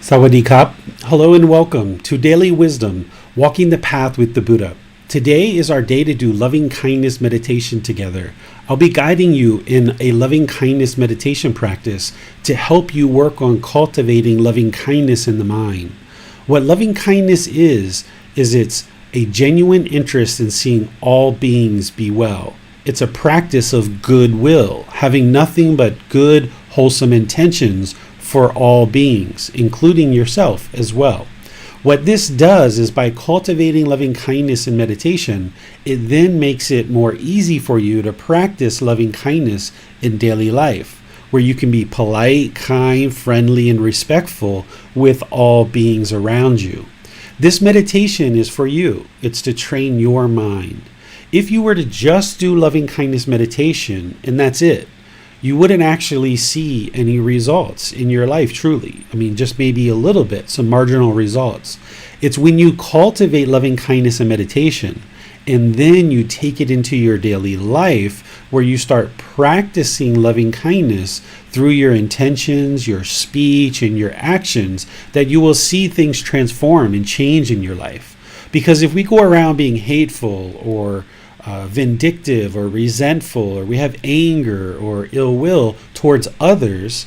Sawadee Kap. Hello and welcome to Daily Wisdom, Walking the Path with the Buddha. Today is our day to do loving kindness meditation together. I'll be guiding you in a loving kindness meditation practice to help you work on cultivating loving kindness in the mind. What loving kindness is it's a genuine interest in seeing all beings be well. It's a practice of goodwill, having nothing but good, wholesome intentions for all beings, including yourself as well. What this does is by cultivating loving kindness in meditation, it then makes it more easy for you to practice loving kindness in daily life, where you can be polite, kind, friendly, and respectful with all beings around you. This meditation is for you. It's to train your mind. If you were to just do loving kindness meditation and that's it, you wouldn't actually see any results in your life, truly. I mean, just maybe a little bit, some marginal results. It's when you cultivate loving kindness and meditation, and then you take it into your daily life, where you start practicing loving kindness through your intentions, your speech, and your actions, that you will see things transform and change in your life. Because if we go around being hateful or vindictive or resentful, or we have anger or ill will towards others,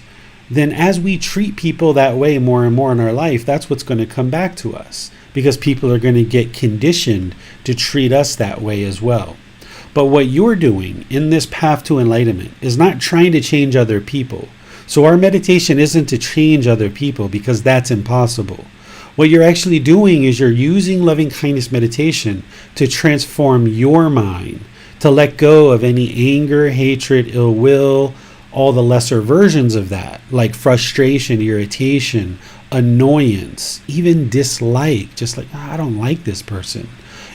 then as we treat people that way more and more in our life, that's what's going to come back to us, because people are going to get conditioned to treat us that way as well. But what you're doing in this path to enlightenment is not trying to change other people. So our meditation isn't to change other people, because that's impossible. What you're actually doing is you're using loving kindness meditation to transform your mind, to let go of any anger, hatred, ill will, all the lesser versions of that, like frustration, irritation, annoyance, even dislike, just like, I don't like this person,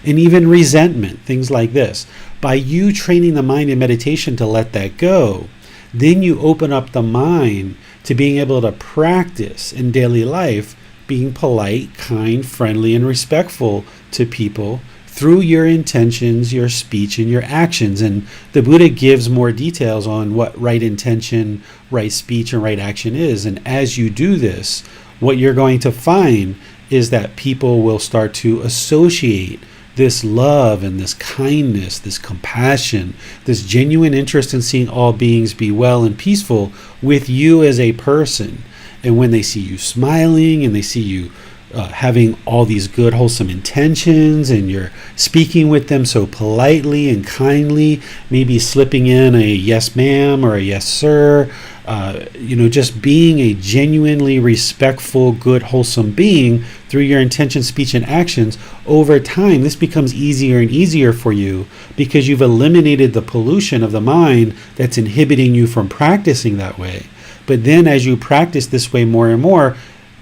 and even resentment, things like this. By you training the mind in meditation to let that go, then you open up the mind to being able to practice in daily life being polite, kind, friendly, and respectful to people through your intentions, your speech, and your actions. And the Buddha gives more details on what right intention, right speech, and right action is. And as you do this, what you're going to find is that people will start to associate this love and this kindness, this compassion, this genuine interest in seeing all beings be well and peaceful with you as a person. And when they see you smiling and they see you having all these good, wholesome intentions, and you're speaking with them so politely and kindly, maybe slipping in a yes ma'am or a yes sir, just being a genuinely respectful, good, wholesome being through your intention, speech, and actions, over time, this becomes easier and easier for you, because you've eliminated the pollution of the mind that's inhibiting you from practicing that way. But then as you practice this way more and more,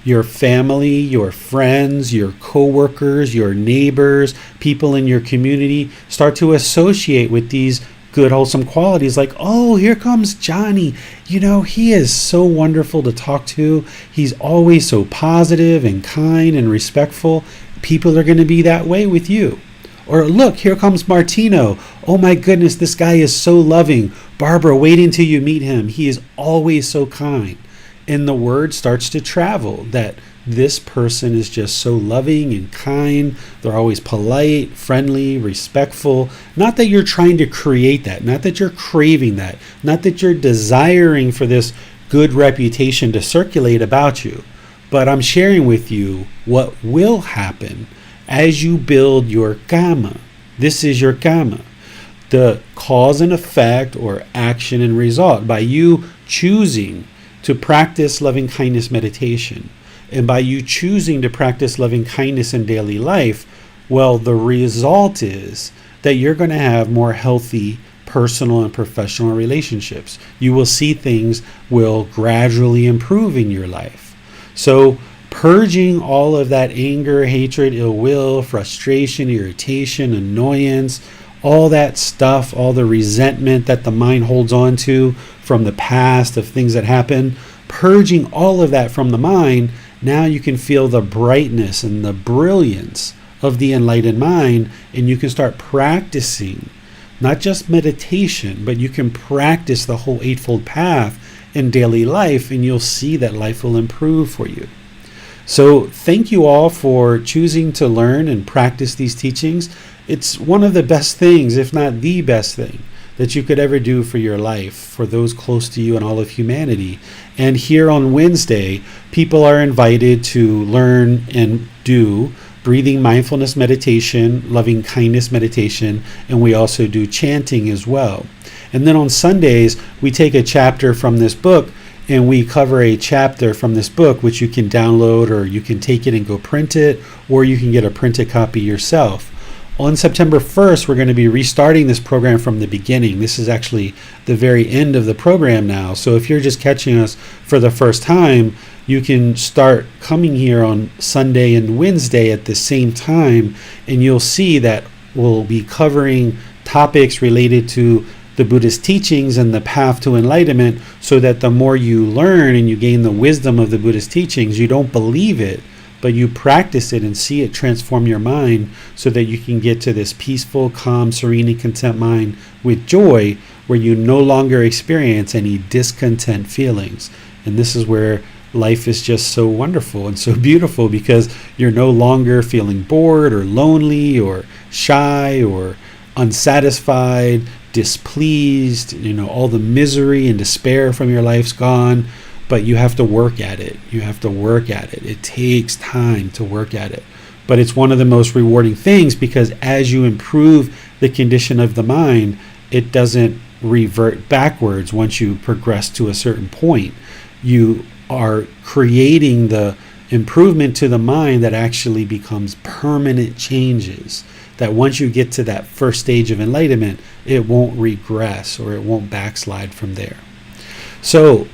your family, your friends, your coworkers, your neighbors, people in your community start to associate with these good, wholesome qualities, like, oh, here comes Johnny. He is so wonderful to talk to. He's always so positive and kind and respectful. People are going to be that way with you. Or look, here comes Martino. Oh my goodness, this guy is so loving. Barbara, wait until you meet him. He is always so kind. And the word starts to travel that this person is just so loving and kind. They're always polite, friendly, respectful. Not that you're trying to create that, not that you're craving that, not that you're desiring for this good reputation to circulate about you. But I'm sharing with you what will happen as you build your karma. This is your karma, the cause and effect, or action and result. By you choosing to practice loving kindness meditation, and by you choosing to practice loving kindness in daily life, well, the result is that you're going to have more healthy personal and professional relationships. You will see things will gradually improve in your life. So purging all of that anger, hatred, ill will, frustration, irritation, annoyance, all that stuff, all the resentment that the mind holds on to from the past of things that happened, purging all of that from the mind, now you can feel the brightness and the brilliance of the enlightened mind, and you can start practicing not just meditation, but you can practice the whole Eightfold Path in daily life, and you'll see that life will improve for you. So thank you all for choosing to learn and practice these teachings. It's one of the best things, if not the best thing, that you could ever do for your life, for those close to you and all of humanity. And here on Wednesday, people are invited to learn and do breathing mindfulness meditation, loving kindness meditation, and we also do chanting as well. And then on Sundays, we take a chapter from this book and we cover a chapter from this book, which you can download, or you can take it and go print it, or you can get a printed copy yourself. On September 1st, we're going to be restarting this program from the beginning. This is actually the very end of the program now. So if you're just catching us for the first time, you can start coming here on Sunday and Wednesday at the same time, and you'll see that we'll be covering topics related to the Buddhist teachings and the path to enlightenment, so that the more you learn and you gain the wisdom of the Buddhist teachings, you don't believe it, but you practice it and see it transform your mind so that you can get to this peaceful, calm, serene, and content mind with joy, where you no longer experience any discontent feelings. And this is where life is just so wonderful and so beautiful, because you're no longer feeling bored or lonely or shy or unsatisfied, displeased. All the misery and despair from your life's gone. But you have to work at it. You have to work at it. It takes time to work at it. But it's one of the most rewarding things, because as you improve the condition of the mind, it doesn't revert backwards once you progress to a certain point. You are creating the improvement to the mind that actually becomes permanent changes. That once you get to that first stage of enlightenment, it won't regress or it won't backslide from there. So,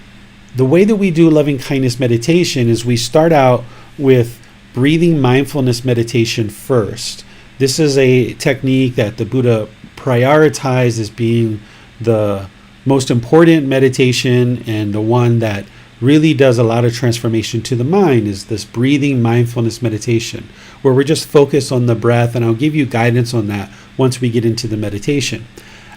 the way that we do loving kindness meditation is we start out with breathing mindfulness meditation first. This is a technique that the Buddha prioritized as being the most important meditation, and the one that really does a lot of transformation to the mind is this breathing mindfulness meditation, where we're just focused on the breath, and I'll give you guidance on that once we get into the meditation.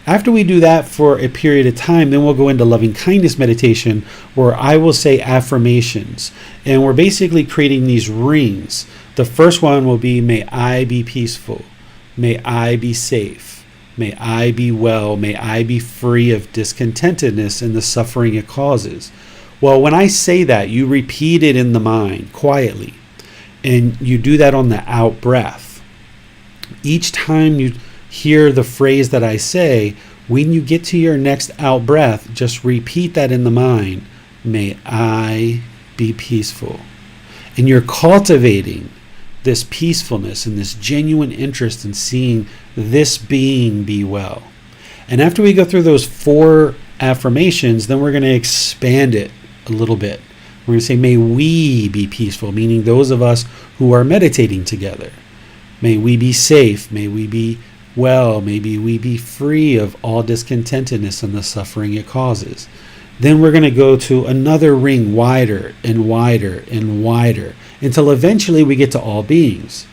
After we do that for a period of time, then we'll go into loving kindness meditation, where I will say affirmations. And we're basically creating these rings. The first one will be, may I be peaceful. May I be safe. May I be well. May I be free of discontentedness and the suffering it causes. Well, when I say that, you repeat it in the mind quietly. And you do that on the out breath. Each time you hear the phrase that I say, when you get to your next out breath, just repeat that in the mind. May I be peaceful. And you're cultivating this peacefulness and this genuine interest in seeing this being be well. And after we go through those 4 affirmations, then we're going to expand it a little bit. We're going to say, may we be peaceful, meaning those of us who are meditating together. May we be safe. May we be well, maybe we be free of all discontentedness and the suffering it causes. Then we're going to go to another ring, wider and wider and wider, until eventually we get to all beings.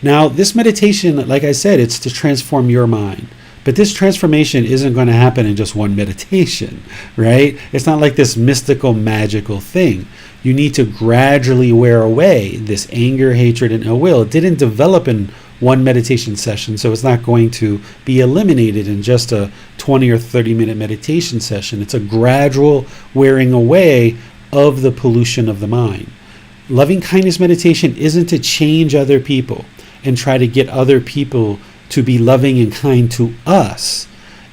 Now, this meditation, like I said, it's to transform your mind. But this transformation isn't going to happen in just one meditation, right? It's not like this mystical, magical thing. You need to gradually wear away this anger, hatred, and ill will. It didn't develop in one meditation session, so it's not going to be eliminated in just a 20 or 30-minute meditation session. It's a gradual wearing away of the pollution of the mind. Loving kindness meditation isn't to change other people and try to get other people to be loving and kind to us.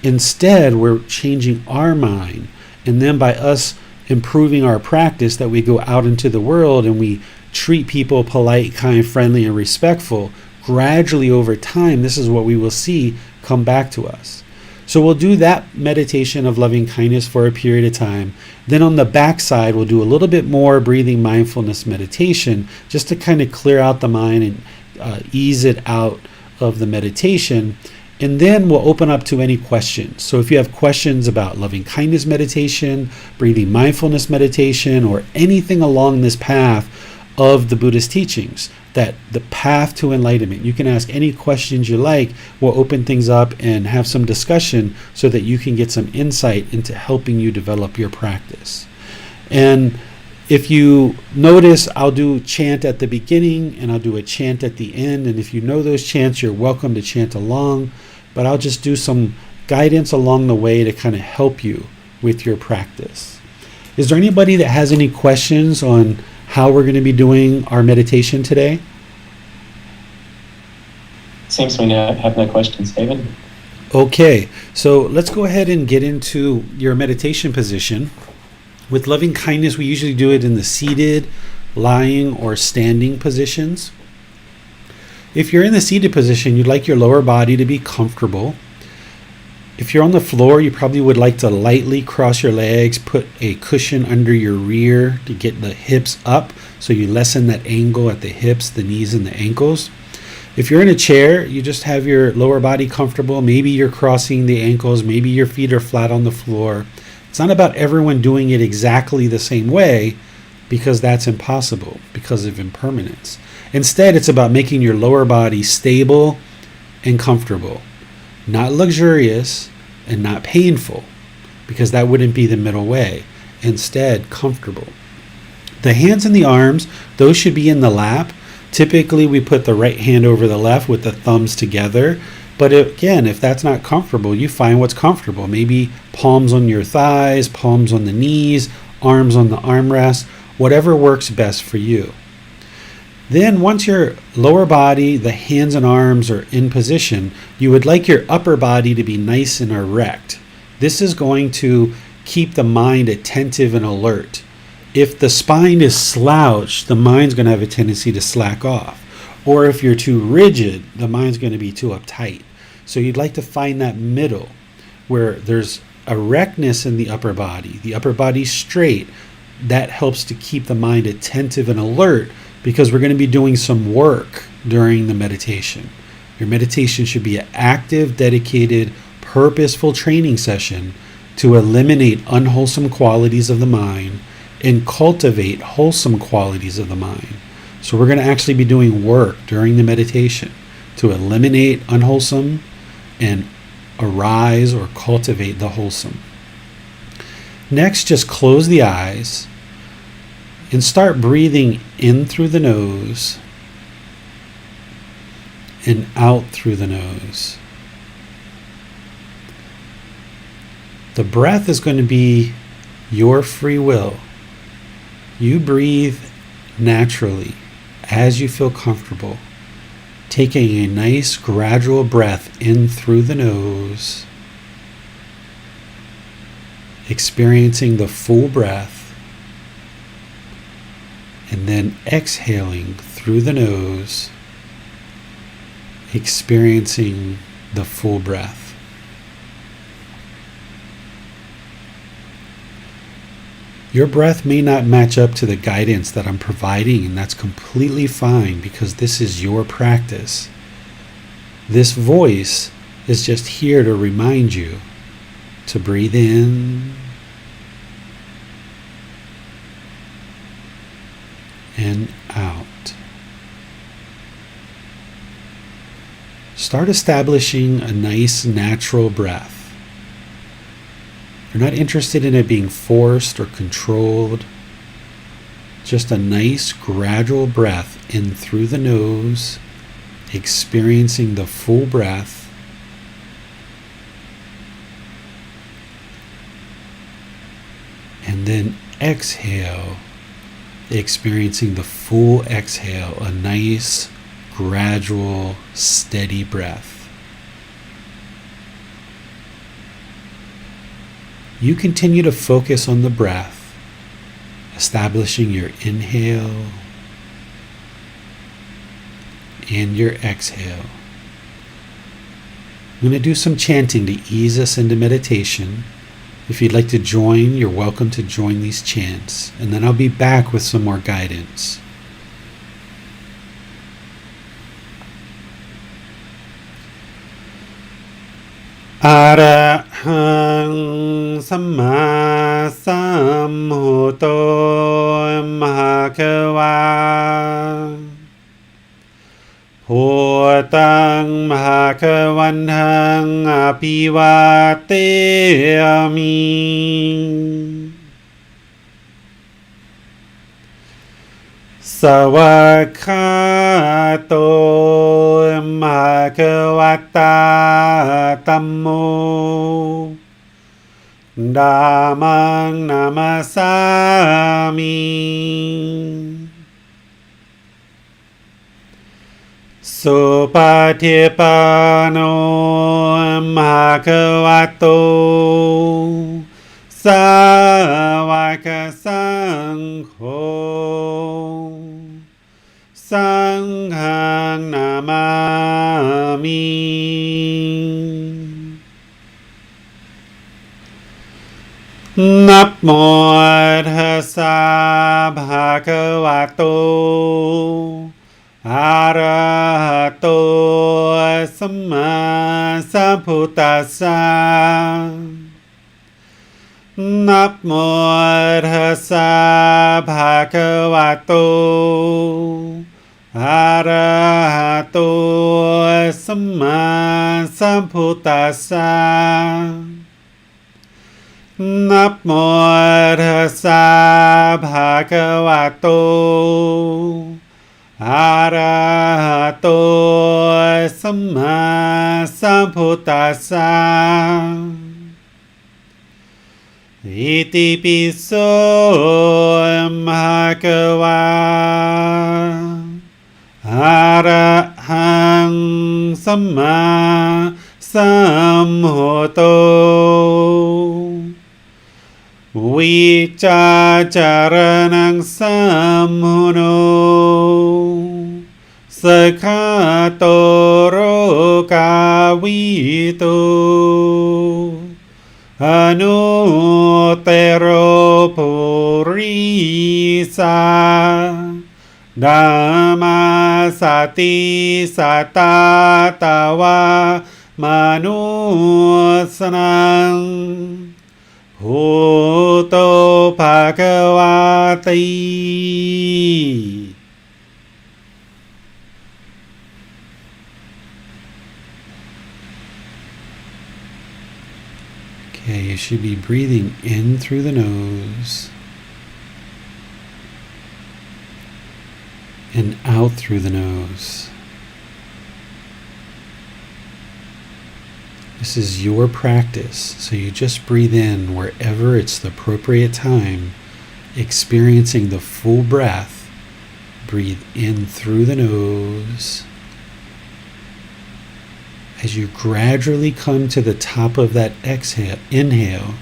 Instead, we're changing our mind, and then by us improving our practice, that we go out into the world and we treat people polite, kind, friendly, and respectful. Gradually over time, this is what we will see come back to us. So we'll do that meditation of loving kindness for a period of time. Then on the backside, we'll do a little bit more breathing mindfulness meditation, just to kind of clear out the mind and ease it out of the meditation. And then we'll open up to any questions. So if you have questions about loving kindness meditation, breathing mindfulness meditation, or anything along this path of the Buddhist teachings, that the path to enlightenment, you can ask any questions you like. We'll open things up and have some discussion so that you can get some insight into helping you develop your practice. And If you notice, I'll do chant at the beginning and I'll do a chant at the end. And if you know those chants, you're welcome to chant along. But I'll just do some guidance along the way to kind of help you with your practice. Is there anybody that has any questions on how we're going to be doing our meditation today? Seems we have no questions, David. Okay, so let's go ahead and get into your meditation position. With loving kindness, we usually do it in the seated, lying, or standing positions. If you're in the seated position, you'd like your lower body to be comfortable. If you're on the floor, you probably would like to lightly cross your legs, put a cushion under your rear to get the hips up, so you lessen that angle at the hips, the knees, and the ankles. If you're in a chair, you just have your lower body comfortable. Maybe you're crossing the ankles, maybe your feet are flat on the floor. It's not about everyone doing it exactly the same way, because that's impossible because of impermanence. Instead, it's about making your lower body stable and comfortable, not luxurious and not painful, because that wouldn't be the middle way. Instead, comfortable. The hands and the arms, those should be in the lap. Typically, we put the right hand over the left with the thumbs together. But again, if that's not comfortable, you find what's comfortable. Maybe palms on your thighs, palms on the knees, arms on the armrest, whatever works best for you. Then once your lower body, the hands and arms are in position, you would like your upper body to be nice and erect. This is going to keep the mind attentive and alert. If the spine is slouched, the mind's going to have a tendency to slack off. Or if you're too rigid, the mind's going to be too uptight. So you'd like to find that middle where there's erectness in the upper body straight. That helps to keep the mind attentive and alert, because we're going to be doing some work during the meditation. Your meditation should be an active, dedicated, purposeful training session to eliminate unwholesome qualities of the mind and cultivate wholesome qualities of the mind. So we're going to actually be doing work during the meditation to eliminate unwholesome and arise or cultivate the wholesome. Next, just close the eyes and start breathing in through the nose and out through the nose. The breath is going to be your free will. You breathe naturally as you feel comfortable, taking a nice gradual breath in through the nose, experiencing the full breath, and then exhaling through the nose, experiencing the full breath. Your breath may not match up to the guidance that I'm providing, and that's completely fine, because this is your practice. This voice is just here to remind you to breathe in and out. Start establishing a nice natural breath. You're not interested in it being forced or controlled. Just a nice gradual breath in through the nose, experiencing the full breath. And then exhale, experiencing the full exhale, a nice, gradual, steady breath. You continue to focus on the breath, establishing your inhale and your exhale. I'm going to do some chanting to ease us into meditation. If you'd like to join, you're welcome to join these chants, and then I'll be back with some more guidance. Arahang Samma Sambuddho Mahakava Bhutang Mahakavantang Apivateyami. สวากขาโตมหะคะวะตาธัมโมธัมมังนามัสสามิสุปฏิปันโนภะคะวะโตสาวกสังโฆสังฆังนามามินะโมตัสสะภะคะวะโตอะระหะโตสัมมาสัมพุทธัสสะนะโมตัสสะภะคะวะโตอะระหะโตสัมมาสัมพุทธัสสะนะโมตัสสะภะคะวะโตอะระหะโตสัมมาสัมพุทธัสสะอิติปิโสภะคะวะอะระหังสัมมาสัมพุทโธวิจาจารณังสัมมุโนสขะโตโรกาวิโตอนุเตโรปุริสาธัมมาสติสัตตาตาวามนุสนังพุทโธภควาติ Okay, you should be breathing in through the nose and out through the nose. This is your practice, so you just breathe in wherever it's the appropriate time, experiencing the full breath. Breathe in through the nose. As you gradually come to the top of that inhale,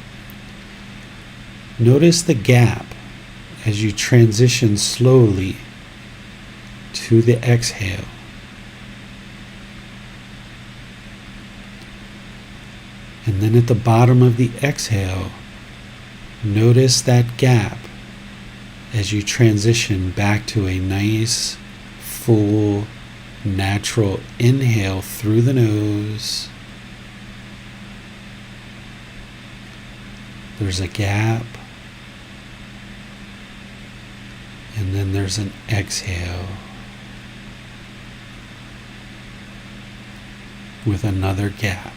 notice the gap as you transition slowly to the exhale. And then at the bottom of the exhale, notice that gap as you transition back to a nice, full, natural inhale through the nose. There's a gap, and then there's an exhale with another gap.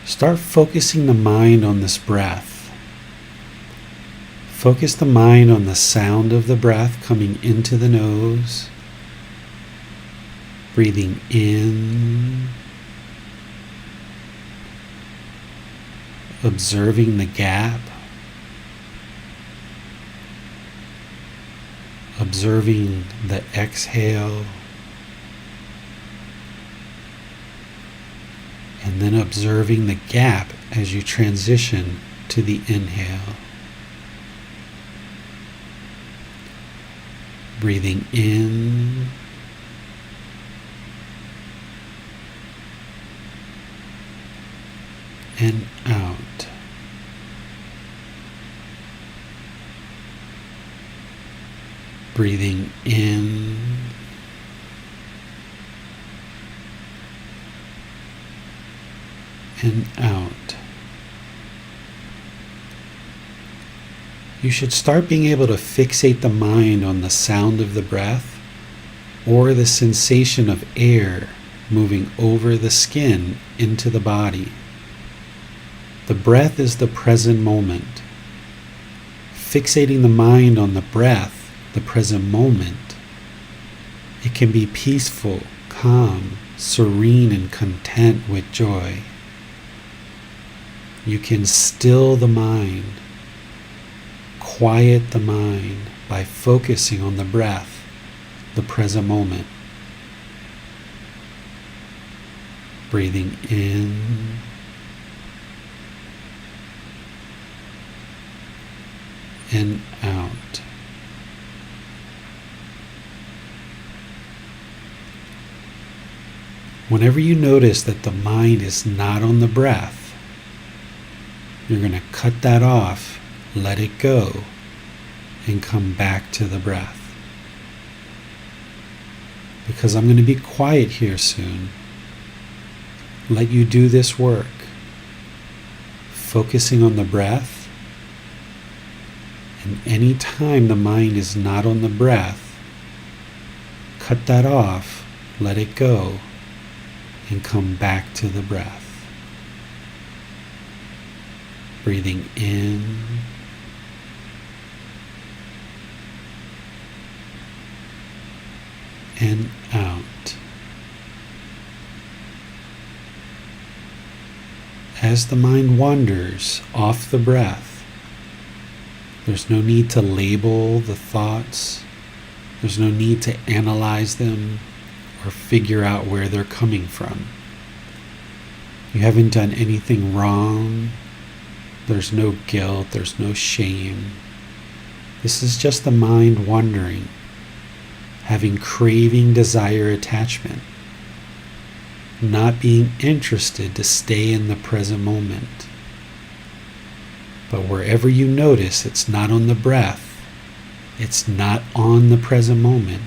Start focusing the mind on this breath. Focus the mind on the sound of the breath coming into the nose, breathing in, observing the gap, observing the exhale, and then observing the gap as you transition to the inhale. Breathing in and out. Breathing in and out. You should start being able to fixate the mind on the sound of the breath or the sensation of air moving over the skin into the body. The breath is the present moment. fixating the mind on the breath, the present moment, it can be peaceful, calm, serene, and content with joy. You can still the mind, quiet the mind by focusing on the breath, the present moment. Breathing in and out. Whenever you notice that the mind is not on the breath, you're going to cut that off, let it go, and come back to the breath. Because I'm going to be quiet here soon. Let you do this work, focusing on the breath, and any time the mind is not on the breath, cut that off, let it go, and come back to the breath. Breathing in and out. As the mind wanders off the breath, there's no need to label the thoughts. There's no need to analyze them or figure out where they're coming from. You haven't done anything wrong. There's no guilt. There's no shame. This is just the mind wandering, having craving, desire, attachment, not being interested to stay in the present moment. But wherever you notice it's not on the breath, it's not on the present moment,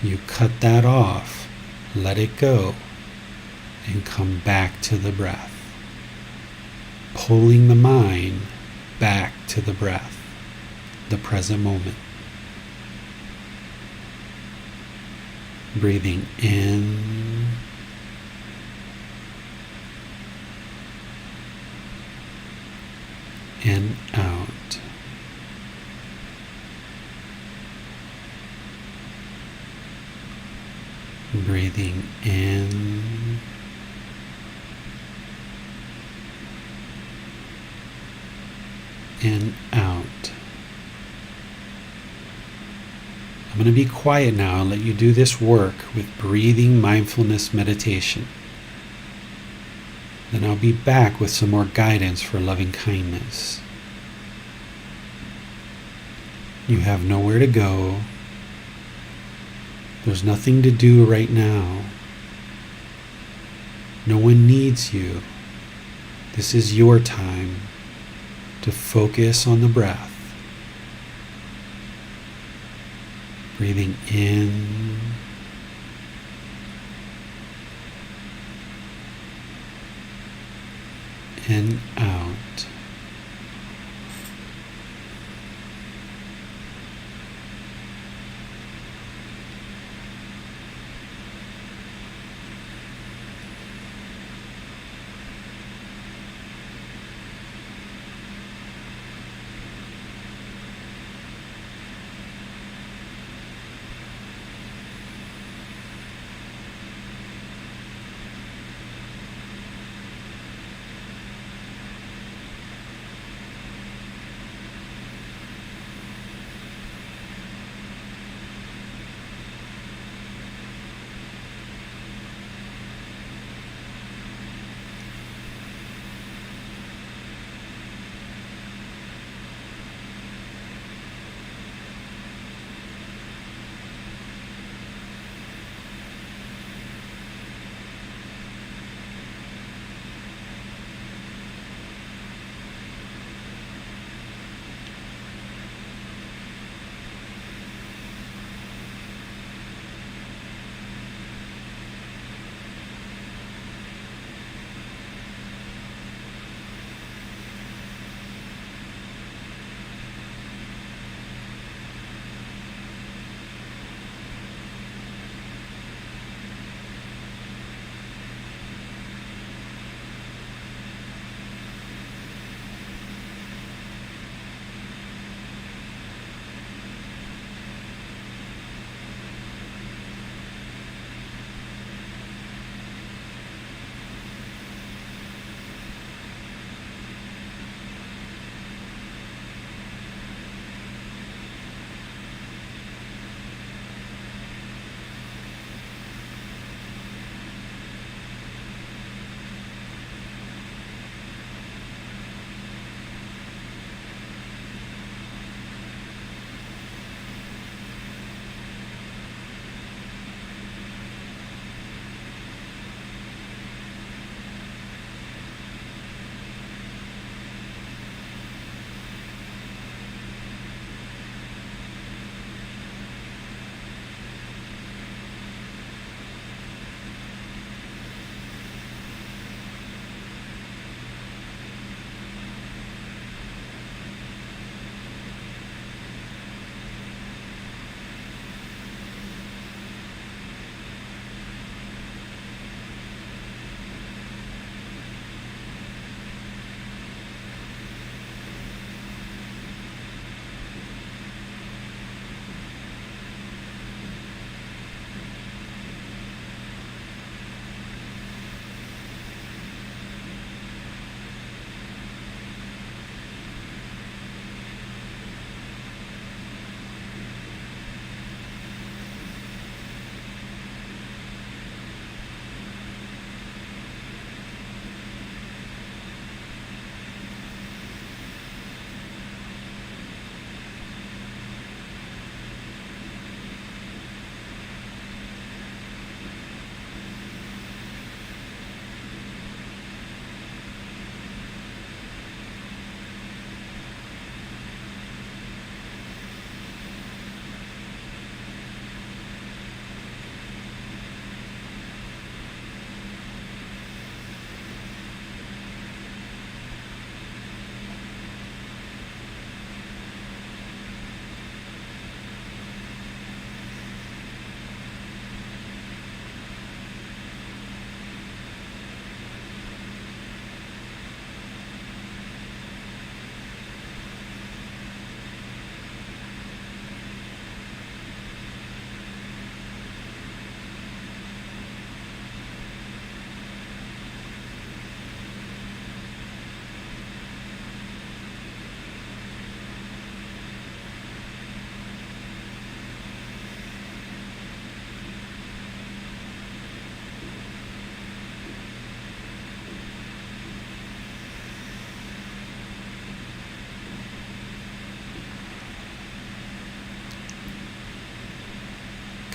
you cut that off, let it go, and come back to the breath. Pulling the mind back to the breath, the present moment. Breathing in and out. Breathing in and out. I'm going to be quiet now and let you do this work with breathing mindfulness meditation. Then I'll be back with some more guidance for loving kindness. You have nowhere to go. There's nothing to do right now. No one needs you. This is your time to focus on the breath. Breathing in and out.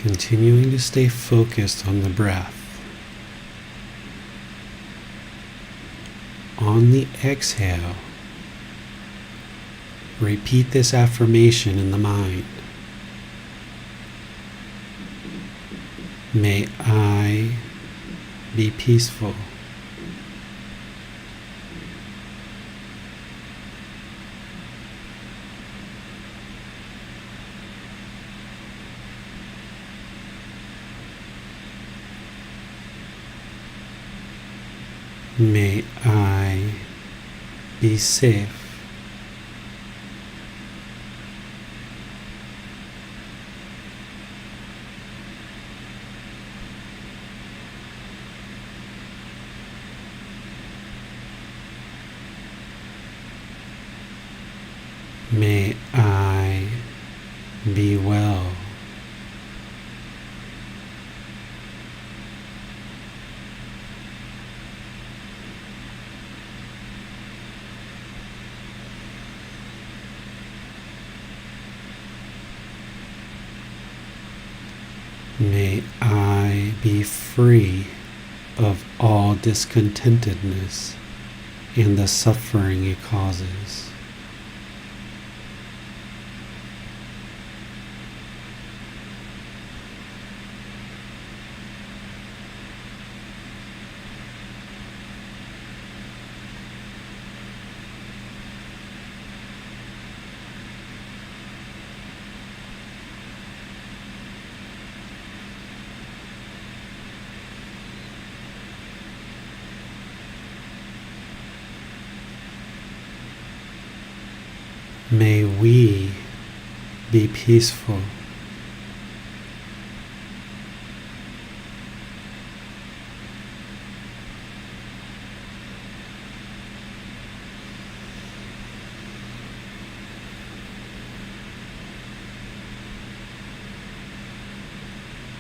Continuing to stay focused on the breath. On the exhale, repeat this affirmation in the mind. May I be peaceful. May I be safe. May I be well. May I be free of all discontentedness and the suffering it causes. May we be peaceful.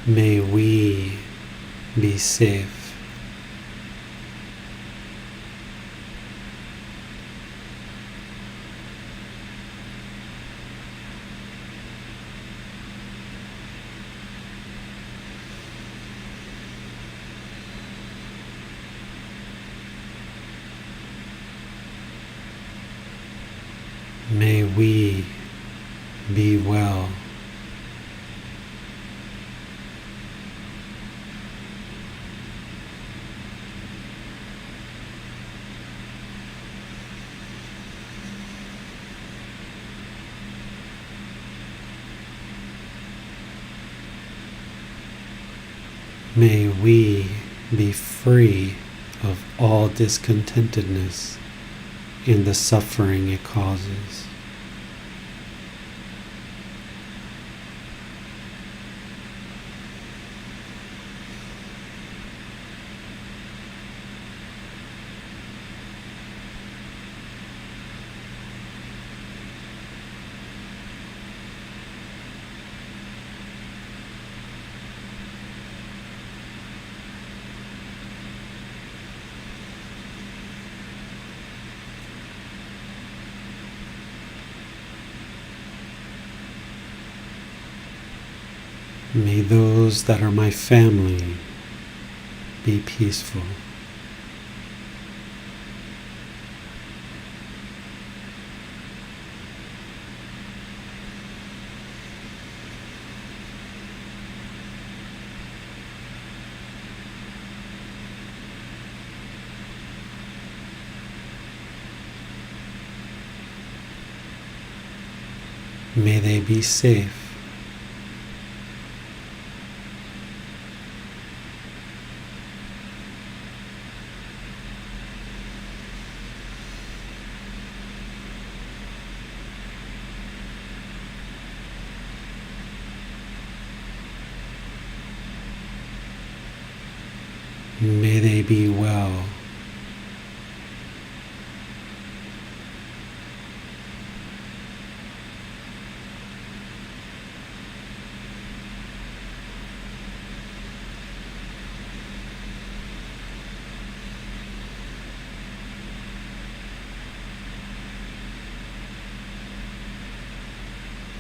May we be safe. May we be well. May we be free of all discontentedness and the suffering it causes. May those that are my family be peaceful. May they be safe. May they be well.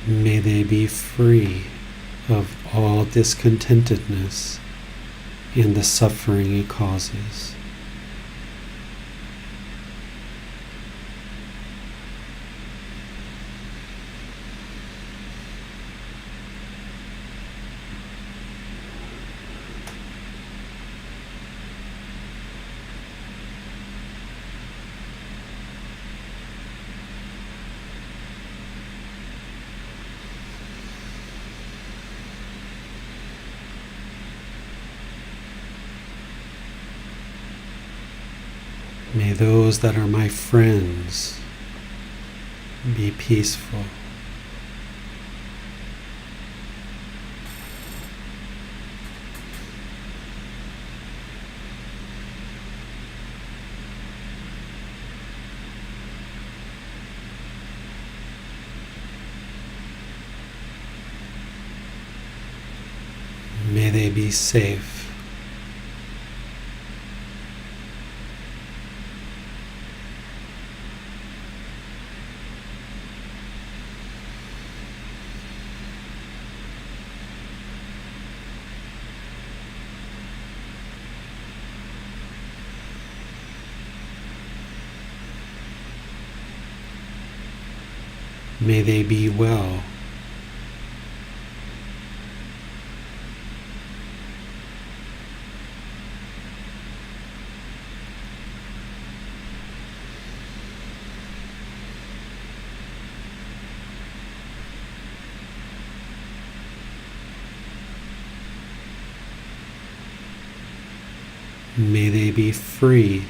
May they be free of all discontentedness and the suffering it causes. May those that are my friends be peaceful. May they be safe. May they be well. May they be free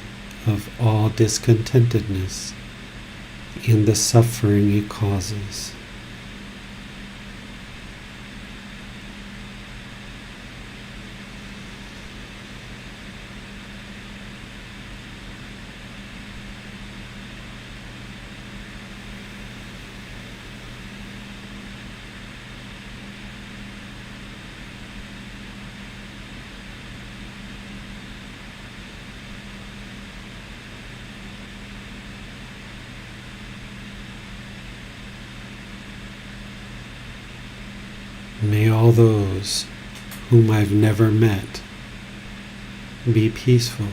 of all discontentedness and the suffering it causes. May all those whom I've never met be peaceful.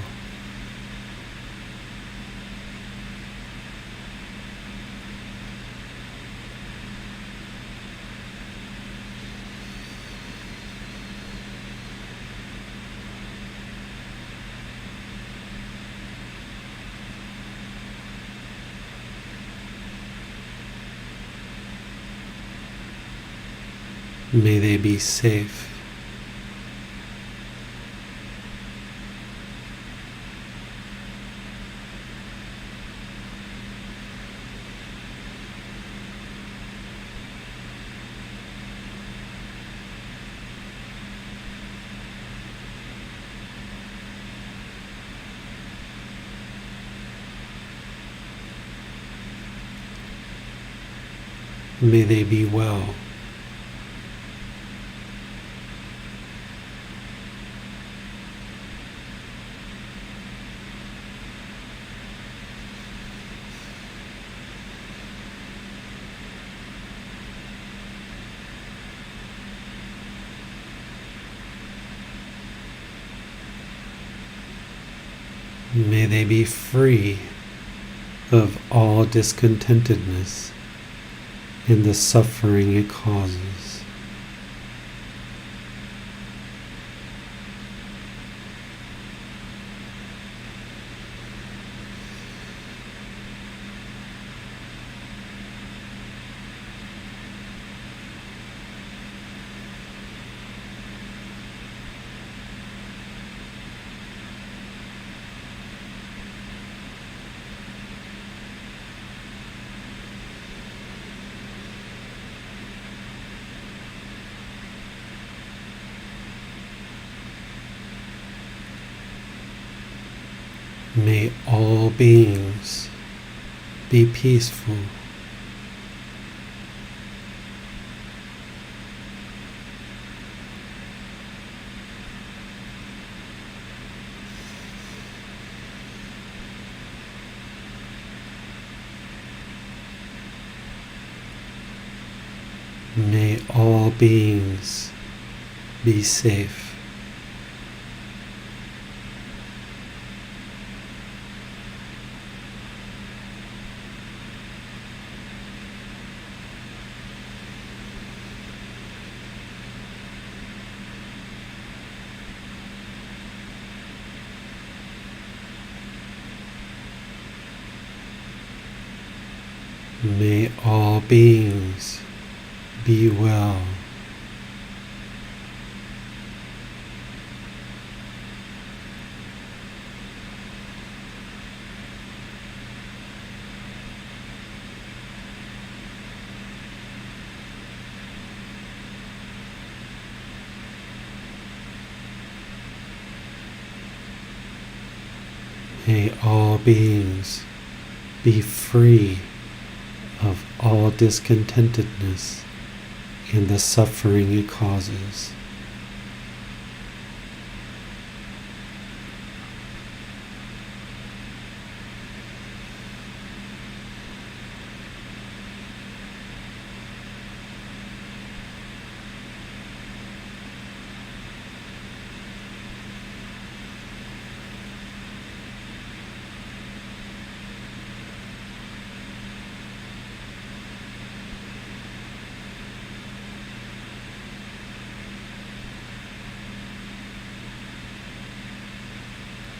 May they be safe. May they be well. May they be free of all discontentedness and the suffering it causes. May all beings be peaceful. May all beings Be safe. May all beings be well. May all beings be free of all discontentedness and the suffering it causes.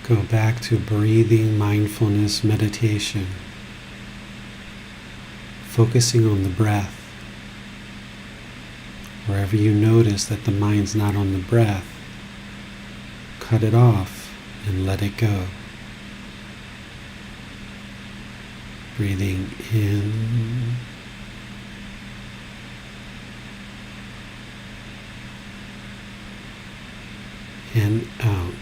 Go back to breathing mindfulness meditation, focusing on the breath. Wherever you notice that the mind's not on the breath, cut it off and let it go. Breathing in and out.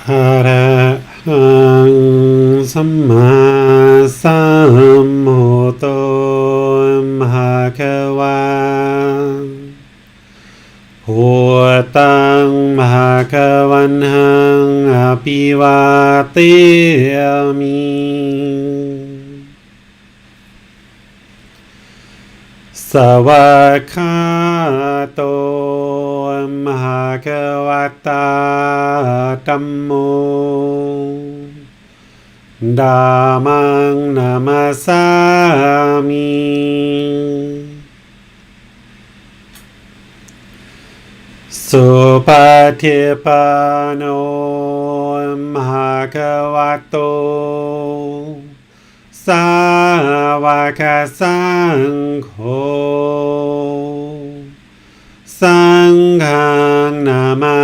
อะระหังสัมมาสัมพุทโธภะคะวาพุทธังภะคะวันหังอภิวาเทมิสวากขาโตมหะคะวะตาธัมโมธัมมังนามัสสามิสุปฏิปันโนภะคะวะโตสาวกสังโฆสังฆังนามา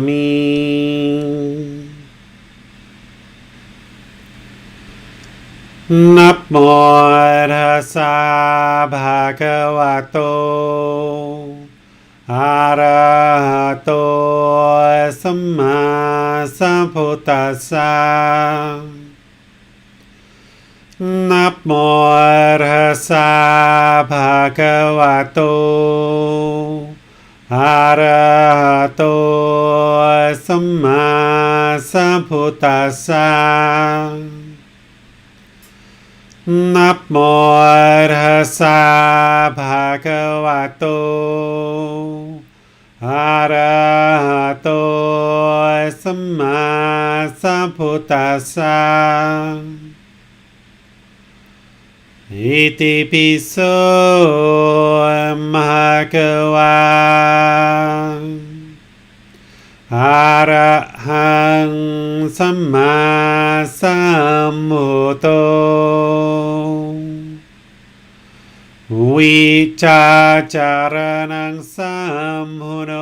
มินะโมตัสสะภะคะวะโตอะระหะโตสัมมาสัมพุทธัสสะนะโมตัสสะภะคะวะโตอะระหะโตสัมมาสัมพุทธัสสะนะโมตัสสะภะคะวะโตอะระหะโตสัมมาสัมพุทธัสสะอิติปิโสภะคะวะอะระหังสัมมาสัมพุทโธวิชาจารณังสัมพุโน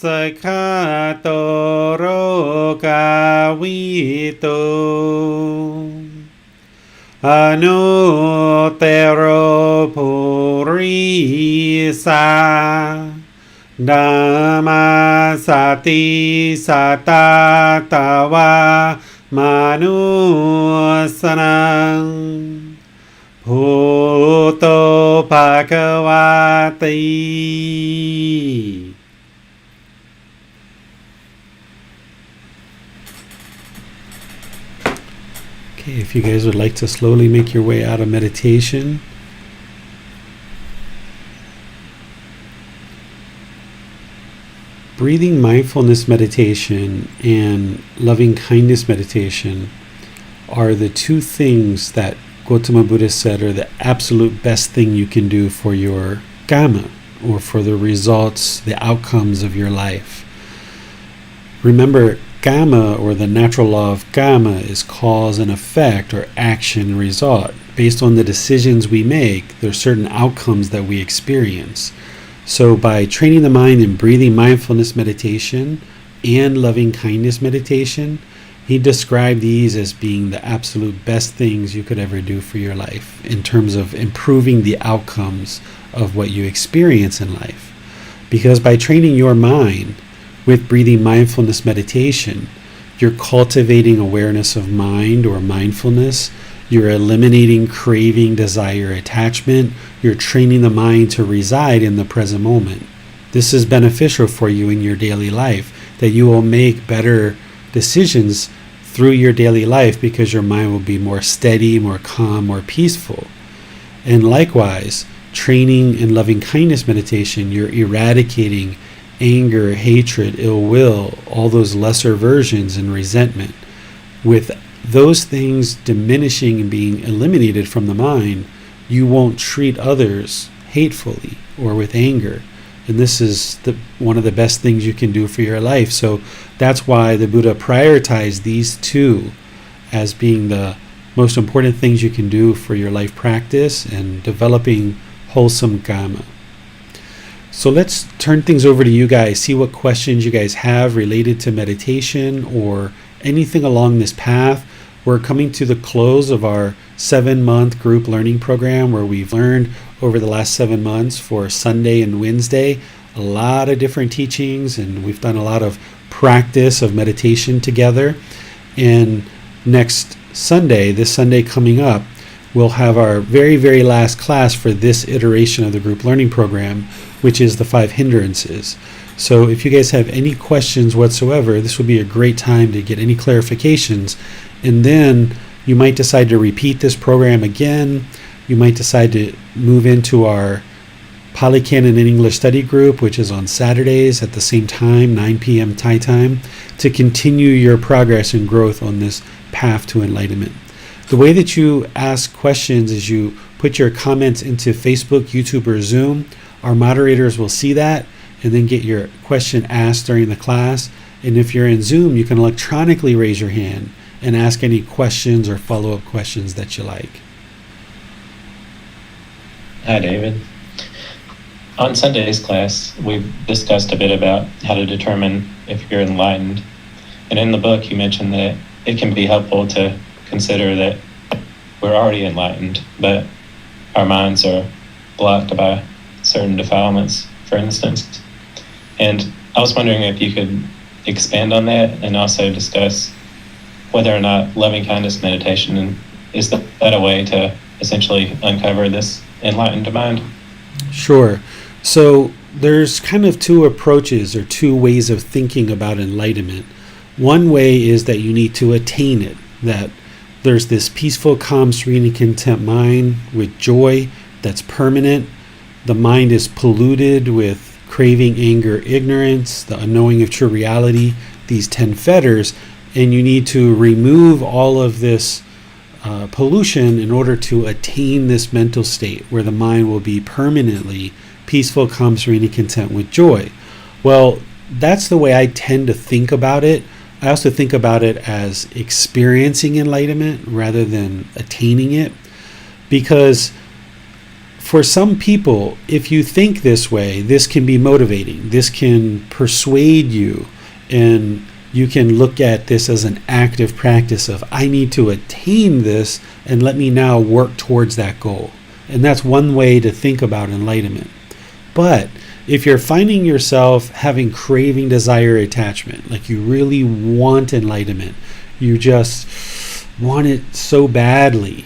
สักขาโตโรกาวิโตอนุเตโรภูริสาธัมมาสติสัตตาตวามนุสนังพุทโธภคะวะติ Okay, if you guys would like to slowly make your way out of meditation, breathing mindfulness meditation and loving kindness meditation are the two things that Gautama Buddha said are the absolute best thing you can do for your karma, or for the results, the outcomes of your life. Remember, karma, or the natural law of karma, is cause and effect, or action and result. Based on the decisions we make, there are certain outcomes that we experience. So by training the mind in breathing mindfulness meditation and loving kindness meditation, he described these as being the absolute best things you could ever do for your life in terms of improving the outcomes of what you experience in life. Because by training your mind with breathing mindfulness meditation, you're cultivating awareness of mind, or mindfulness. You're eliminating craving, desire, attachment. You're training the mind to reside in the present moment. This is beneficial for you in your daily life, that you will make better decisions through your daily life because your mind will be more steady, more calm, more peaceful. And likewise, training in loving kindness meditation, you're eradicating anger, hatred, ill will, all those lesser versions, and resentment. With those things diminishing and being eliminated from the mind, you won't treat others hatefully or with anger. And this is one of the best things you can do for your life. So that's why the Buddha prioritized these two as being the most important things you can do for your life practice and developing wholesome karma. So let's turn things over to you guys, see what questions you guys have related to meditation or anything along this path. We're coming to the close of our 7-month group learning program, where we've learned over the last 7 months for Sunday and Wednesday a lot of different teachings, and we've done a lot of practice of meditation together. And next Sunday, this Sunday coming up, we'll have our very, very last class for this iteration of the group learning program, which is the 5 hindrances. So if you guys have any questions whatsoever, this would be a great time to get any clarifications. And then you might decide to repeat this program again. You might decide to move into our Pali, Canon, and English study group, which is on Saturdays at the same time, 9 p.m. Thai time, to continue your progress and growth on this path to enlightenment. The way that you ask questions is you put your comments into Facebook, YouTube, or Zoom. Our moderators will see that and then get your question asked during the class. And if you're in Zoom, you can electronically raise your hand and ask any questions or follow-up questions that you like. Hi, David. On Sunday's class, we discussed a bit about how to determine if you're enlightened. And in the book, you mentioned that it can be helpful to consider that we're already enlightened, but our minds are blocked by certain defilements, for instance. And I was wondering if you could expand on that and also discuss whether or not loving kindness meditation is that a way to essentially uncover this enlightened mind? Sure. So there's kind of two approaches or two ways of thinking about enlightenment. One way is that you need to attain it, that there's this peaceful, calm, serene, and content mind with joy that's permanent. The mind is polluted with craving, anger, ignorance, the unknowing of true reality, these 10 fetters, and you need to remove all of this pollution in order to attain this mental state where the mind will be permanently peaceful, calm, serene, and content with joy. Well, that's the way I tend to think about it. I also think about it as experiencing enlightenment rather than attaining it, because for some people, if you think this way, this can be motivating. This can persuade you, and you can look at this as an active practice of, I need to attain this, and let me now work towards that goal. And that's one way to think about enlightenment. But if you're finding yourself having craving, desire, attachment, like you really want enlightenment, you just want it so badly,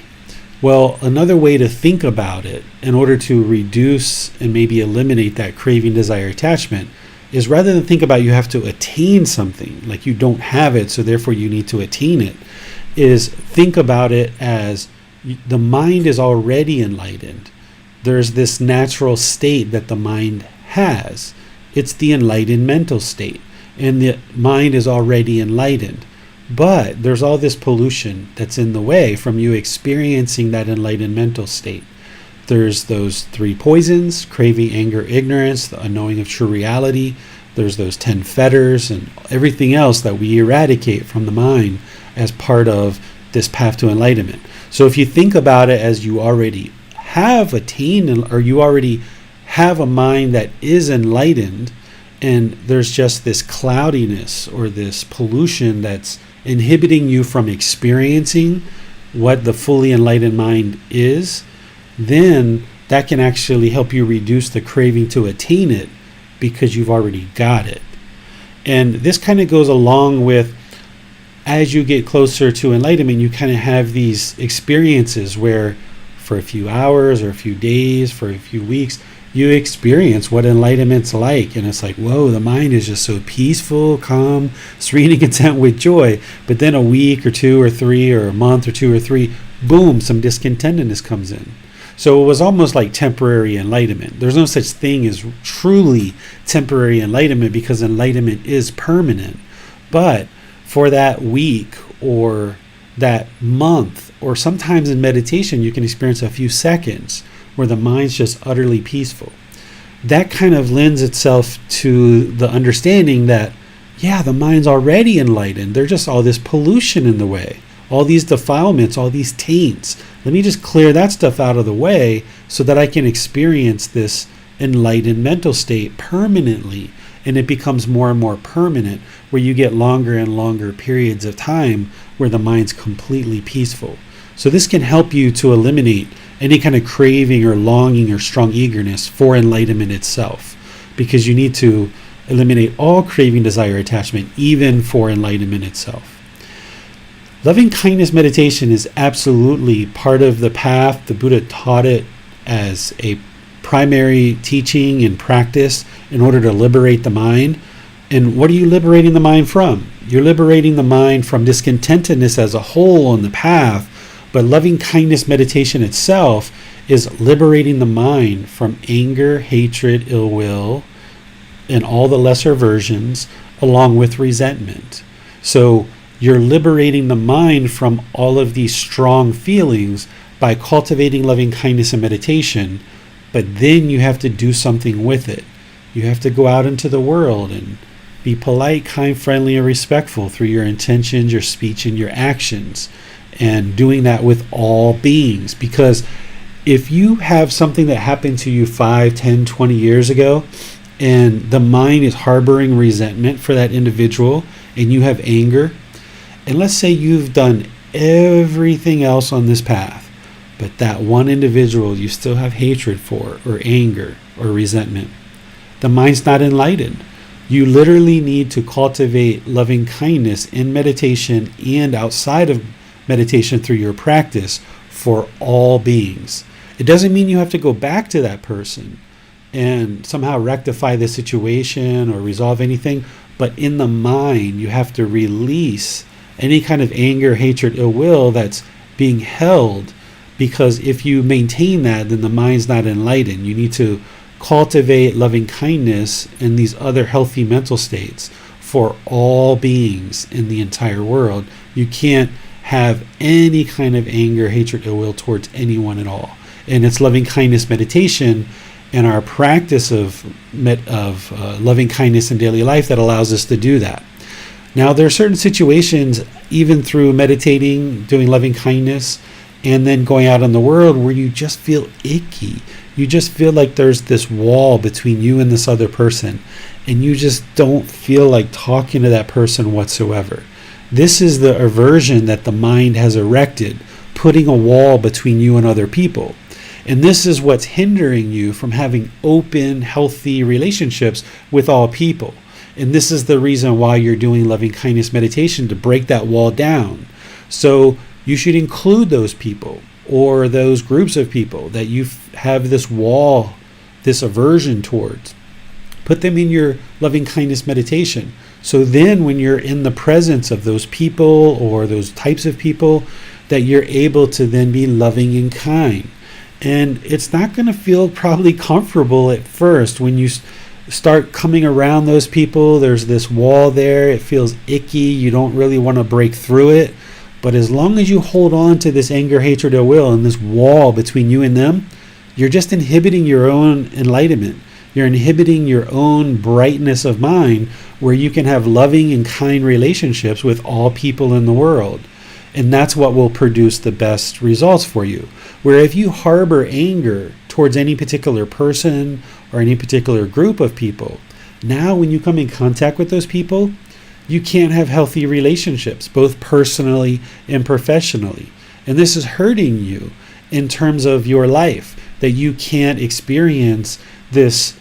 well, another way to think about it in order to reduce and maybe eliminate that craving, desire, attachment is, rather than think about you have to attain something, like you don't have it, so therefore you need to attain it, is think about it as the mind is already enlightened. There's this natural state that the mind has. It's the enlightened mental state, and the mind is already enlightened. But there's all this pollution that's in the way from you experiencing that enlightened mental state. There's those 3 poisons, craving, anger, ignorance, the unknowing of true reality. There's those 10 fetters and everything else that we eradicate from the mind as part of this path to enlightenment. So if you think about it as you already have attained, or you already have a mind that is enlightened, and there's just this cloudiness or this pollution that's inhibiting you from experiencing what the fully enlightened mind is, then that can actually help you reduce the craving to attain it, because you've already got it. And this kind of goes along with, as you get closer to enlightenment, you kind of have these experiences where for a few hours or a few days, for a few weeks, you experience what enlightenment's like. And it's like, whoa, the mind is just so peaceful, calm, serene, and content with joy. But then a week or 2 or 3 or a month or 2 or 3, boom, some discontentedness comes in. So it was almost like temporary enlightenment. There's no such thing as truly temporary enlightenment, because enlightenment is permanent. But for that week or that month, or sometimes in meditation, you can experience a few seconds where the mind's just utterly peaceful. That kind of lends itself to the understanding that, yeah, the mind's already enlightened. There's just all this pollution in the way, all these defilements, all these taints. Let me just clear that stuff out of the way so that I can experience this enlightened mental state permanently. And it becomes more and more permanent, where you get longer and longer periods of time where the mind's completely peaceful. So this can help you to eliminate any kind of craving or longing or strong eagerness for enlightenment itself. because you need to eliminate all craving, desire, attachment, even for enlightenment itself. Loving kindness meditation is absolutely part of the path. The Buddha taught it as a primary teaching and practice in order to liberate the mind. And what are you liberating the mind from? You're liberating the mind from discontentedness as a whole on the path, but loving kindness meditation itself is liberating the mind from anger, hatred, ill will, and all the lesser versions, along with resentment. So you're liberating the mind from all of these strong feelings by cultivating loving kindness and meditation, but then you have to do something with it. You have to go out into the world and be polite, kind, friendly, and respectful through your intentions, your speech, and your actions, and doing that with all beings. Because if you have something that happened to you 5, 10, 20 years ago, and the mind is harboring resentment for that individual, and you have anger, and let's say you've done everything else on this path, but that one individual you still have hatred for, or anger, or resentment, the mind's not enlightened. You literally need to cultivate loving kindness in meditation and outside of meditation through your practice for all beings. It doesn't mean you have to go back to that person and somehow rectify the situation or resolve anything, but in the mind, you have to release any kind of anger, hatred, ill will that's being held, because if you maintain that, then the mind's not enlightened. You need to cultivate loving kindness and these other healthy mental states for all beings in the entire world. You can't have any kind of anger, hatred, ill will towards anyone at all. And it's loving kindness meditation and our practice of loving kindness in daily life that allows us to do that. Now, there are certain situations, even through meditating, doing loving kindness, and then going out in the world, where you just feel icky. You just feel like there's this wall between you and this other person, and you just don't feel like talking to that person whatsoever. This is the aversion that the mind has erected, putting a wall between you and other people. And this is what's hindering you from having open, healthy relationships with all people. And this is the reason why you're doing loving kindness meditation, to break that wall down. So you should include those people or those groups of people that you have this wall, this aversion towards. Put them in your loving kindness meditation. So then when you're in the presence of those people or those types of people, that you're able to then be loving and kind. And it's not going to feel probably comfortable at first when you start coming around those people. There's this wall there. It feels icky. You don't really want to break through it. But as long as you hold on to this anger, hatred, or will, and this wall between you and them, you're just inhibiting your own enlightenment. You're inhibiting your own brightness of mind, where you can have loving and kind relationships with all people in the world. And that's what will produce the best results for you. Where if you harbor anger towards any particular person or any particular group of people, now when you come in contact with those people, you can't have healthy relationships, both personally and professionally. And this is hurting you in terms of your life, that you can't experience this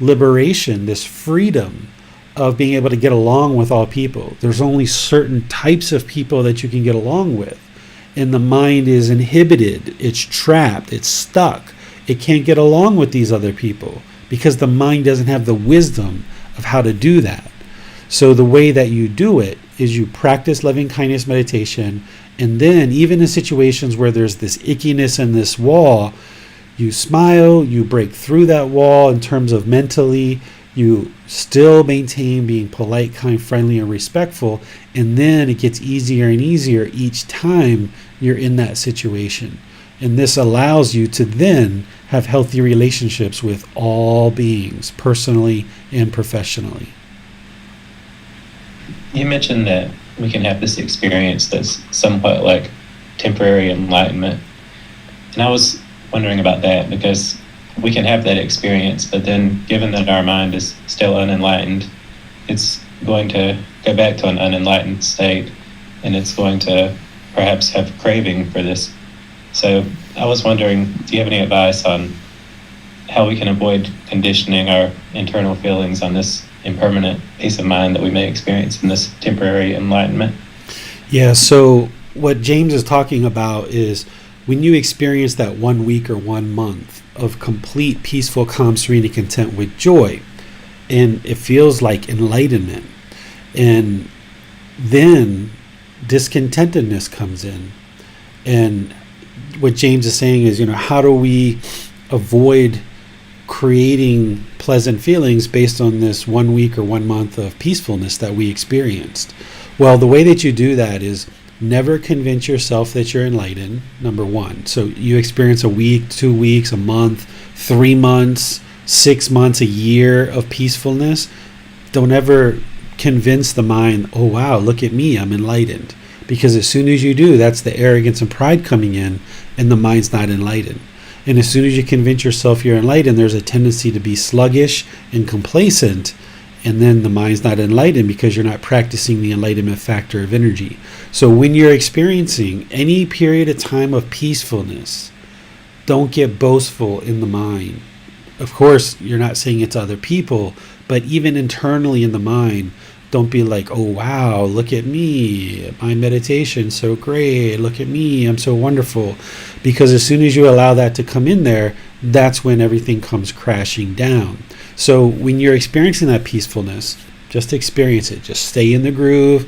liberation, this freedom of being able to get along with all people. There's only certain types of people that you can get along with. And the mind is inhibited, it's trapped, it's stuck. It can't get along with these other people because the mind doesn't have the wisdom of how to do that. So the way that you do it is you practice loving kindness meditation, and then even in situations where there's this ickiness and this wall, you smile, you break through that wall in terms of mentally, you still maintain being polite, kind, friendly, and respectful, and then it gets easier and easier each time you're in that situation. And this allows you to then have healthy relationships with all beings, personally and professionally. You mentioned that we can have this experience that's somewhat like temporary enlightenment. And I was wondering about that, because we can have that experience, but then given that our mind is still unenlightened, it's going to go back to an unenlightened state, and it's going to perhaps have craving for this. So I was wondering, do you have any advice on how we can avoid conditioning our internal feelings on this impermanent peace of mind that we may experience in this temporary enlightenment. Yeah, so what James is talking about is when you experience that 1 week or 1 month of complete peaceful, calm, serene, and content with joy, and it feels like enlightenment, and then discontentedness comes in. And what James is saying is, how do we avoid creating pleasant feelings based on this 1 week or 1 month of peacefulness that we experienced? Well, the way that you do that is never convince yourself that you're enlightened, number one. So you experience a week, 2 weeks, a month, 3 months, 6 months, a year of peacefulness. Don't ever convince the mind, oh wow, look at me, I'm enlightened. Because as soon as you do, that's the arrogance and pride coming in, and the mind's not enlightened. And as soon as you convince yourself you're enlightened, there's a tendency to be sluggish and complacent, and then the mind's not enlightened because you're not practicing the enlightenment factor of energy. So when you're experiencing any period of time of peacefulness, don't get boastful in the mind. Of course, you're not saying it to other people, but even internally in the mind, don't be like, oh wow, look at me, my meditation's so great, look at me, I'm so wonderful. Because as soon as you allow that to come in there, that's when everything comes crashing down. So when you're experiencing that peacefulness, just experience it. Just stay in the groove,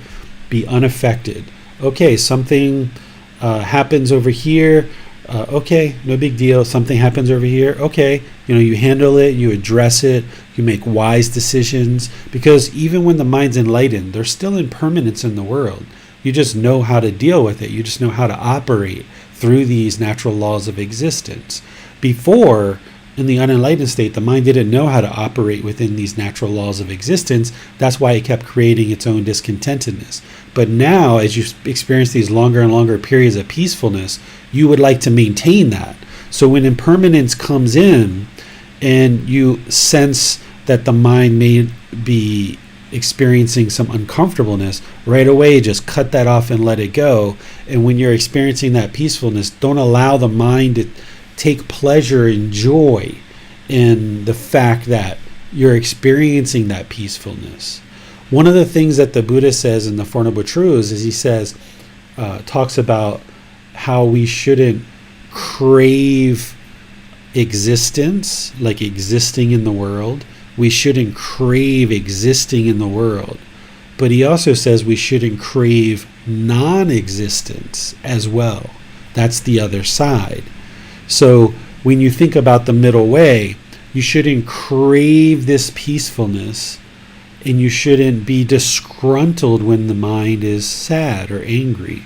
be unaffected. Okay, something happens over here. Okay, no big deal. Something happens over here. Okay, you handle it, you address it, you make wise decisions. Because even when the mind's enlightened, there's still impermanence in the world. You just know how to deal with it. You just know how to operate through these natural laws of existence. Before, in the unenlightened state, the mind didn't know how to operate within these natural laws of existence. That's why it kept creating its own discontentedness. But now, as you experience these longer and longer periods of peacefulness, you would like to maintain that. So when impermanence comes in and you sense that the mind may be experiencing some uncomfortableness, right away just cut that off and let it go. And when you're experiencing that peacefulness, don't allow the mind to take pleasure and joy in the fact that you're experiencing that peacefulness. One of the things that the Buddha says in the Four Noble Truths is he says, talks about how we shouldn't crave existence, like existing in the world. We shouldn't crave existing in the world. But he also says we shouldn't crave non-existence as well. That's the other side. So when you think about the middle way, you shouldn't crave this peacefulness, and you shouldn't be disgruntled when the mind is sad or angry.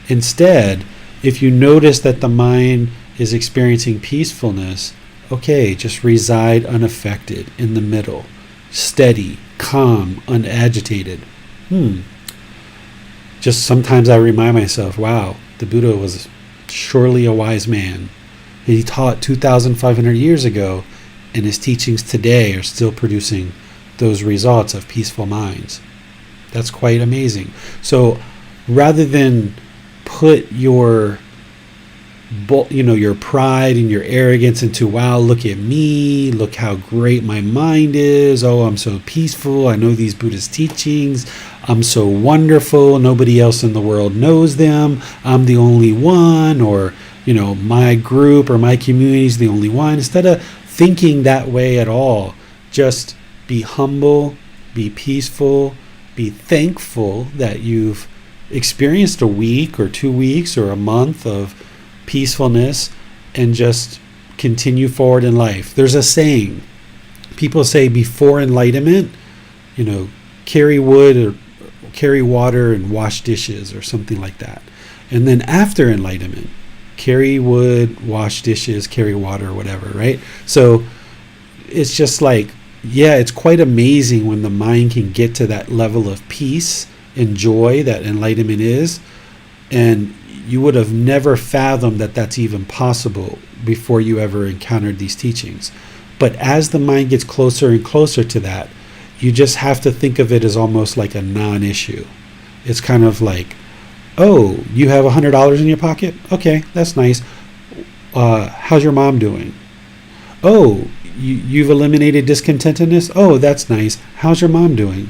Instead, if you notice that the mind is experiencing peacefulness, okay, just reside unaffected in the middle, steady, calm, unagitated. Just sometimes I remind myself, wow, the Buddha was surely a wise man. He taught 2,500 years ago, and his teachings today are still producing those results of peaceful minds. That's quite amazing. So rather than put your pride and your arrogance into, wow, look at me, look how great my mind is, oh, I'm so peaceful, I know these Buddhist teachings, I'm so wonderful, nobody else in the world knows them, I'm the only one, or my group or my community is the only one. Instead of thinking that way at all, just be humble, be peaceful, be thankful that you've experienced a week or 2 weeks or a month of peacefulness, and just continue forward in life. There's a saying, people say before enlightenment, carry wood or carry water and wash dishes or something like that. And then after enlightenment, carry wood, wash dishes, carry water, or whatever, right? So it's just like, yeah, it's quite amazing when the mind can get to that level of peace and joy that enlightenment is. And you would have never fathomed that that's even possible before you ever encountered these teachings. But as the mind gets closer and closer to that, you just have to think of it as almost like a non-issue. It's kind of like, oh, you have $100 in your pocket? Okay, that's nice. How's your mom doing? Oh, you've eliminated discontentedness. Oh, that's nice. How's your mom doing?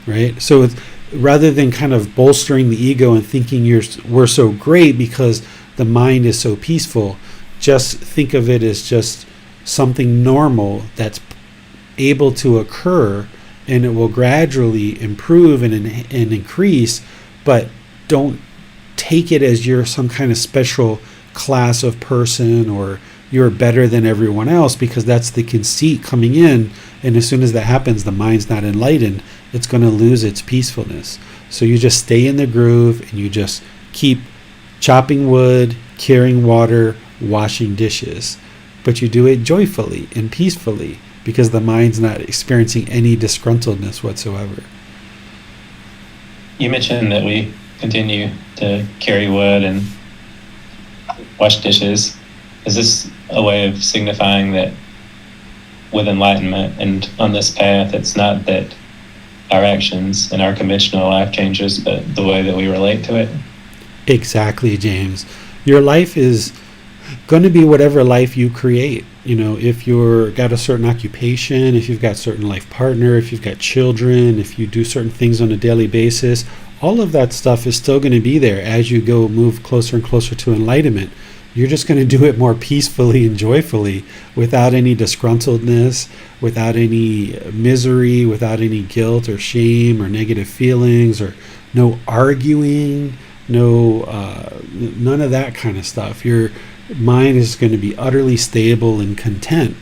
Right? So rather than kind of bolstering the ego and thinking we're so great because the mind is so peaceful, just think of it as just something normal that's able to occur, and it will gradually improve and increase, but don't take it as you're some kind of special class of person or you're better than everyone else, because that's the conceit coming in. And as soon as that happens, the mind's not enlightened. It's going to lose its peacefulness. So you just stay in the groove and you just keep chopping wood, carrying water, washing dishes. But you do it joyfully and peacefully because the mind's not experiencing any disgruntledness whatsoever. You mentioned that we continue to carry wood and wash dishes. Is this a way of signifying that with enlightenment and on this path, it's not that our actions and our conventional life changes, but the way that we relate to it? Exactly, James. Your life is going to be whatever life you create. If you're got a certain occupation, if you've got a certain life partner, if you've got children, if you do certain things on a daily basis, all of that stuff is still going to be there as you move closer and closer to enlightenment. You're just going to do it more peacefully and joyfully, without any disgruntledness, without any misery, without any guilt or shame or negative feelings, or no arguing, none of that kind of stuff. Your mind is going to be utterly stable and content.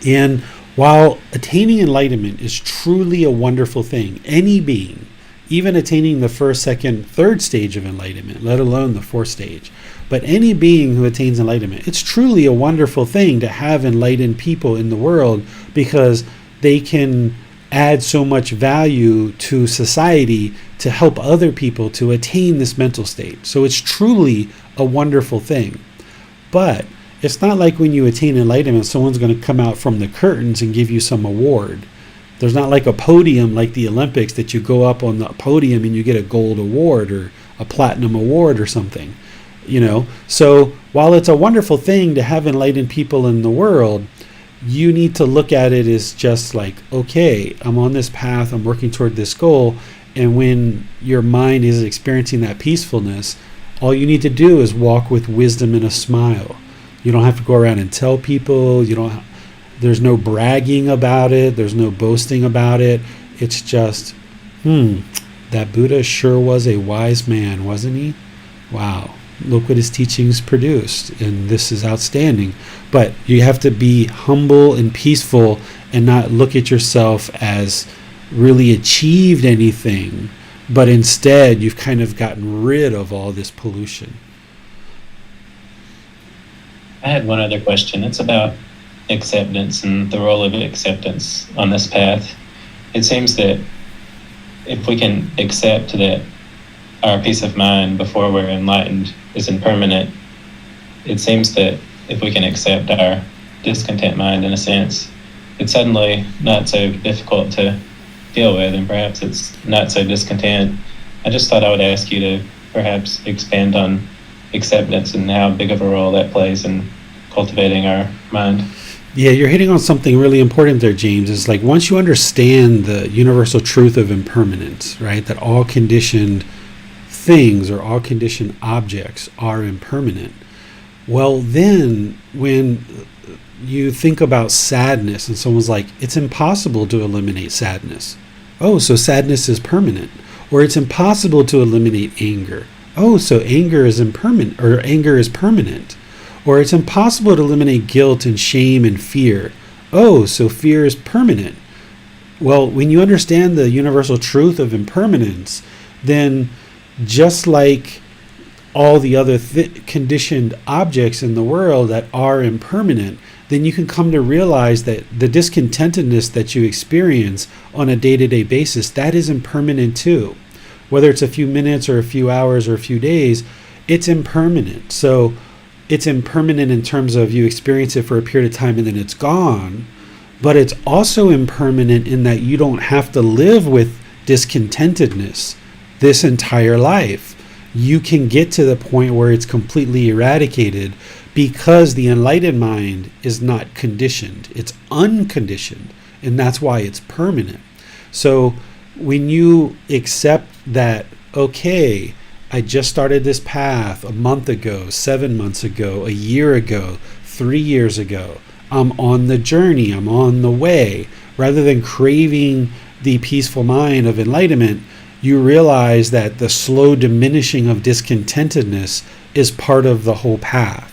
And while attaining enlightenment is truly a wonderful thing, any being, even attaining the first, second, third stage of enlightenment, let alone the fourth stage, but any being who attains enlightenment, it's truly a wonderful thing to have enlightened people in the world, because they can add so much value to society to help other people to attain this mental state. So it's truly a wonderful thing. But it's not like when you attain enlightenment, someone's going to come out from the curtains and give you some award. There's not like a podium like the Olympics that you go up on the podium and you get a gold award or a platinum award or something. So while it's a wonderful thing to have enlightened people in the world, you need to look at it as just like, okay, I'm on this path, I'm working toward this goal. And when your mind is experiencing that peacefulness, all you need to do is walk with wisdom and a smile. You don't have to go around and tell people. There's no bragging about it. There's no boasting about it. It's just, that Buddha sure was a wise man, wasn't he? Wow. Look what his teachings produced, and this is outstanding. But you have to be humble and peaceful and not look at yourself as really achieved anything, but instead you've kind of gotten rid of all this pollution. I had one other question. It's about acceptance and the role of acceptance on this path. It seems that if we can accept that our peace of mind before we're enlightened is impermanent, it seems that if we can accept our discontent mind, in a sense, it's suddenly not so difficult to deal with, and perhaps it's not so discontent. I just thought I would ask you to perhaps expand on acceptance and how big of a role that plays in cultivating our mind. Yeah, you're hitting on something really important there, James. It's like once you understand the universal truth of impermanence, right, that all conditioned things or all conditioned objects are impermanent, well, then when you think about sadness and someone's like, it's impossible to eliminate sadness. Oh, so sadness is permanent. Or it's impossible to eliminate anger. Oh, so anger is impermanent, or anger is permanent. Or it's impossible to eliminate guilt and shame and fear. Oh, so fear is permanent. Well, when you understand the universal truth of impermanence, then just like all the other conditioned objects in the world that are impermanent, then you can come to realize that the discontentedness that you experience on a day-to-day basis, that is impermanent too. Whether it's a few minutes or a few hours or a few days, it's impermanent. So it's impermanent in terms of you experience it for a period of time and then it's gone, but it's also impermanent in that you don't have to live with discontentedness this entire life. You can get to the point where it's completely eradicated because the enlightened mind is not conditioned. It's unconditioned, and that's why it's permanent. So when you accept that, okay, I just started this path a month ago, 7 months ago, a year ago, 3 years ago, I'm on the journey, I'm on the way, rather than craving the peaceful mind of enlightenment, you realize that the slow diminishing of discontentedness is part of the whole path.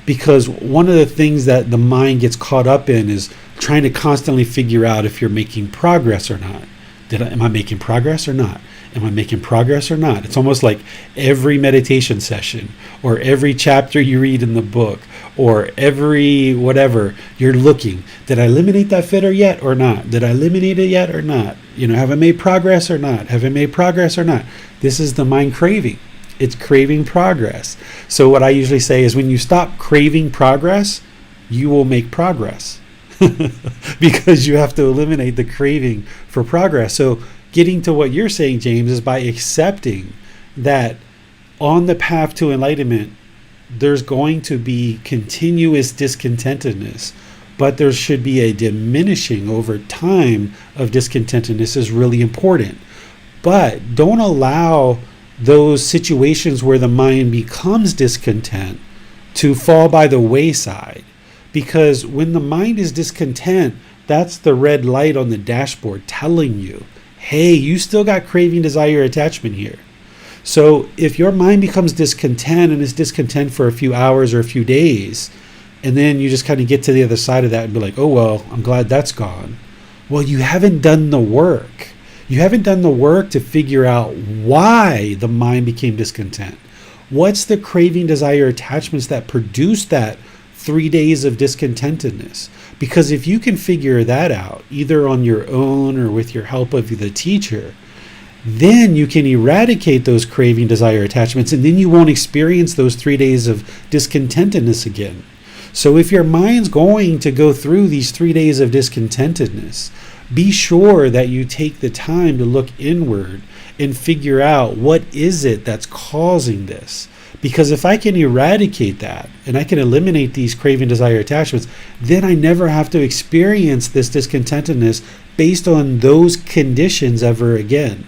Because one of the things that the mind gets caught up in is trying to constantly figure out if you're making progress or not. Am I making progress or not? Am I making progress or not? It's almost like every meditation session or every chapter you read in the book or every whatever, you're looking, did I eliminate that fitter yet or not? Did I eliminate it yet or not? Have I made progress or not? Have I made progress or not? This is the mind craving. It's craving progress. So what I usually say is when you stop craving progress, you will make progress because you have to eliminate the craving for progress. So getting to what you're saying, James, is by accepting that on the path to enlightenment, there's going to be continuous discontentedness, but there should be a diminishing over time of discontentedness is really important. But don't allow those situations where the mind becomes discontent to fall by the wayside. Because when the mind is discontent, that's the red light on the dashboard telling you, hey, you still got craving, desire, attachment here. So if your mind becomes discontent and is discontent for a few hours or a few days, and then you just kind of get to the other side of that and be like, oh, well, I'm glad that's gone. Well, you haven't done the work. You haven't done the work to figure out why the mind became discontent. What's the craving, desire, attachments that produced that 3 days of discontentedness? Because if you can figure that out, either on your own or with your help of the teacher, then you can eradicate those craving, desire, attachments, and then you won't experience those 3 days of discontentedness again. So if your mind's going to go through these 3 days of discontentedness, be sure that you take the time to look inward and figure out what is it that's causing this. Because if I can eradicate that and I can eliminate these craving, desire, attachments, then I never have to experience this discontentedness based on those conditions ever again.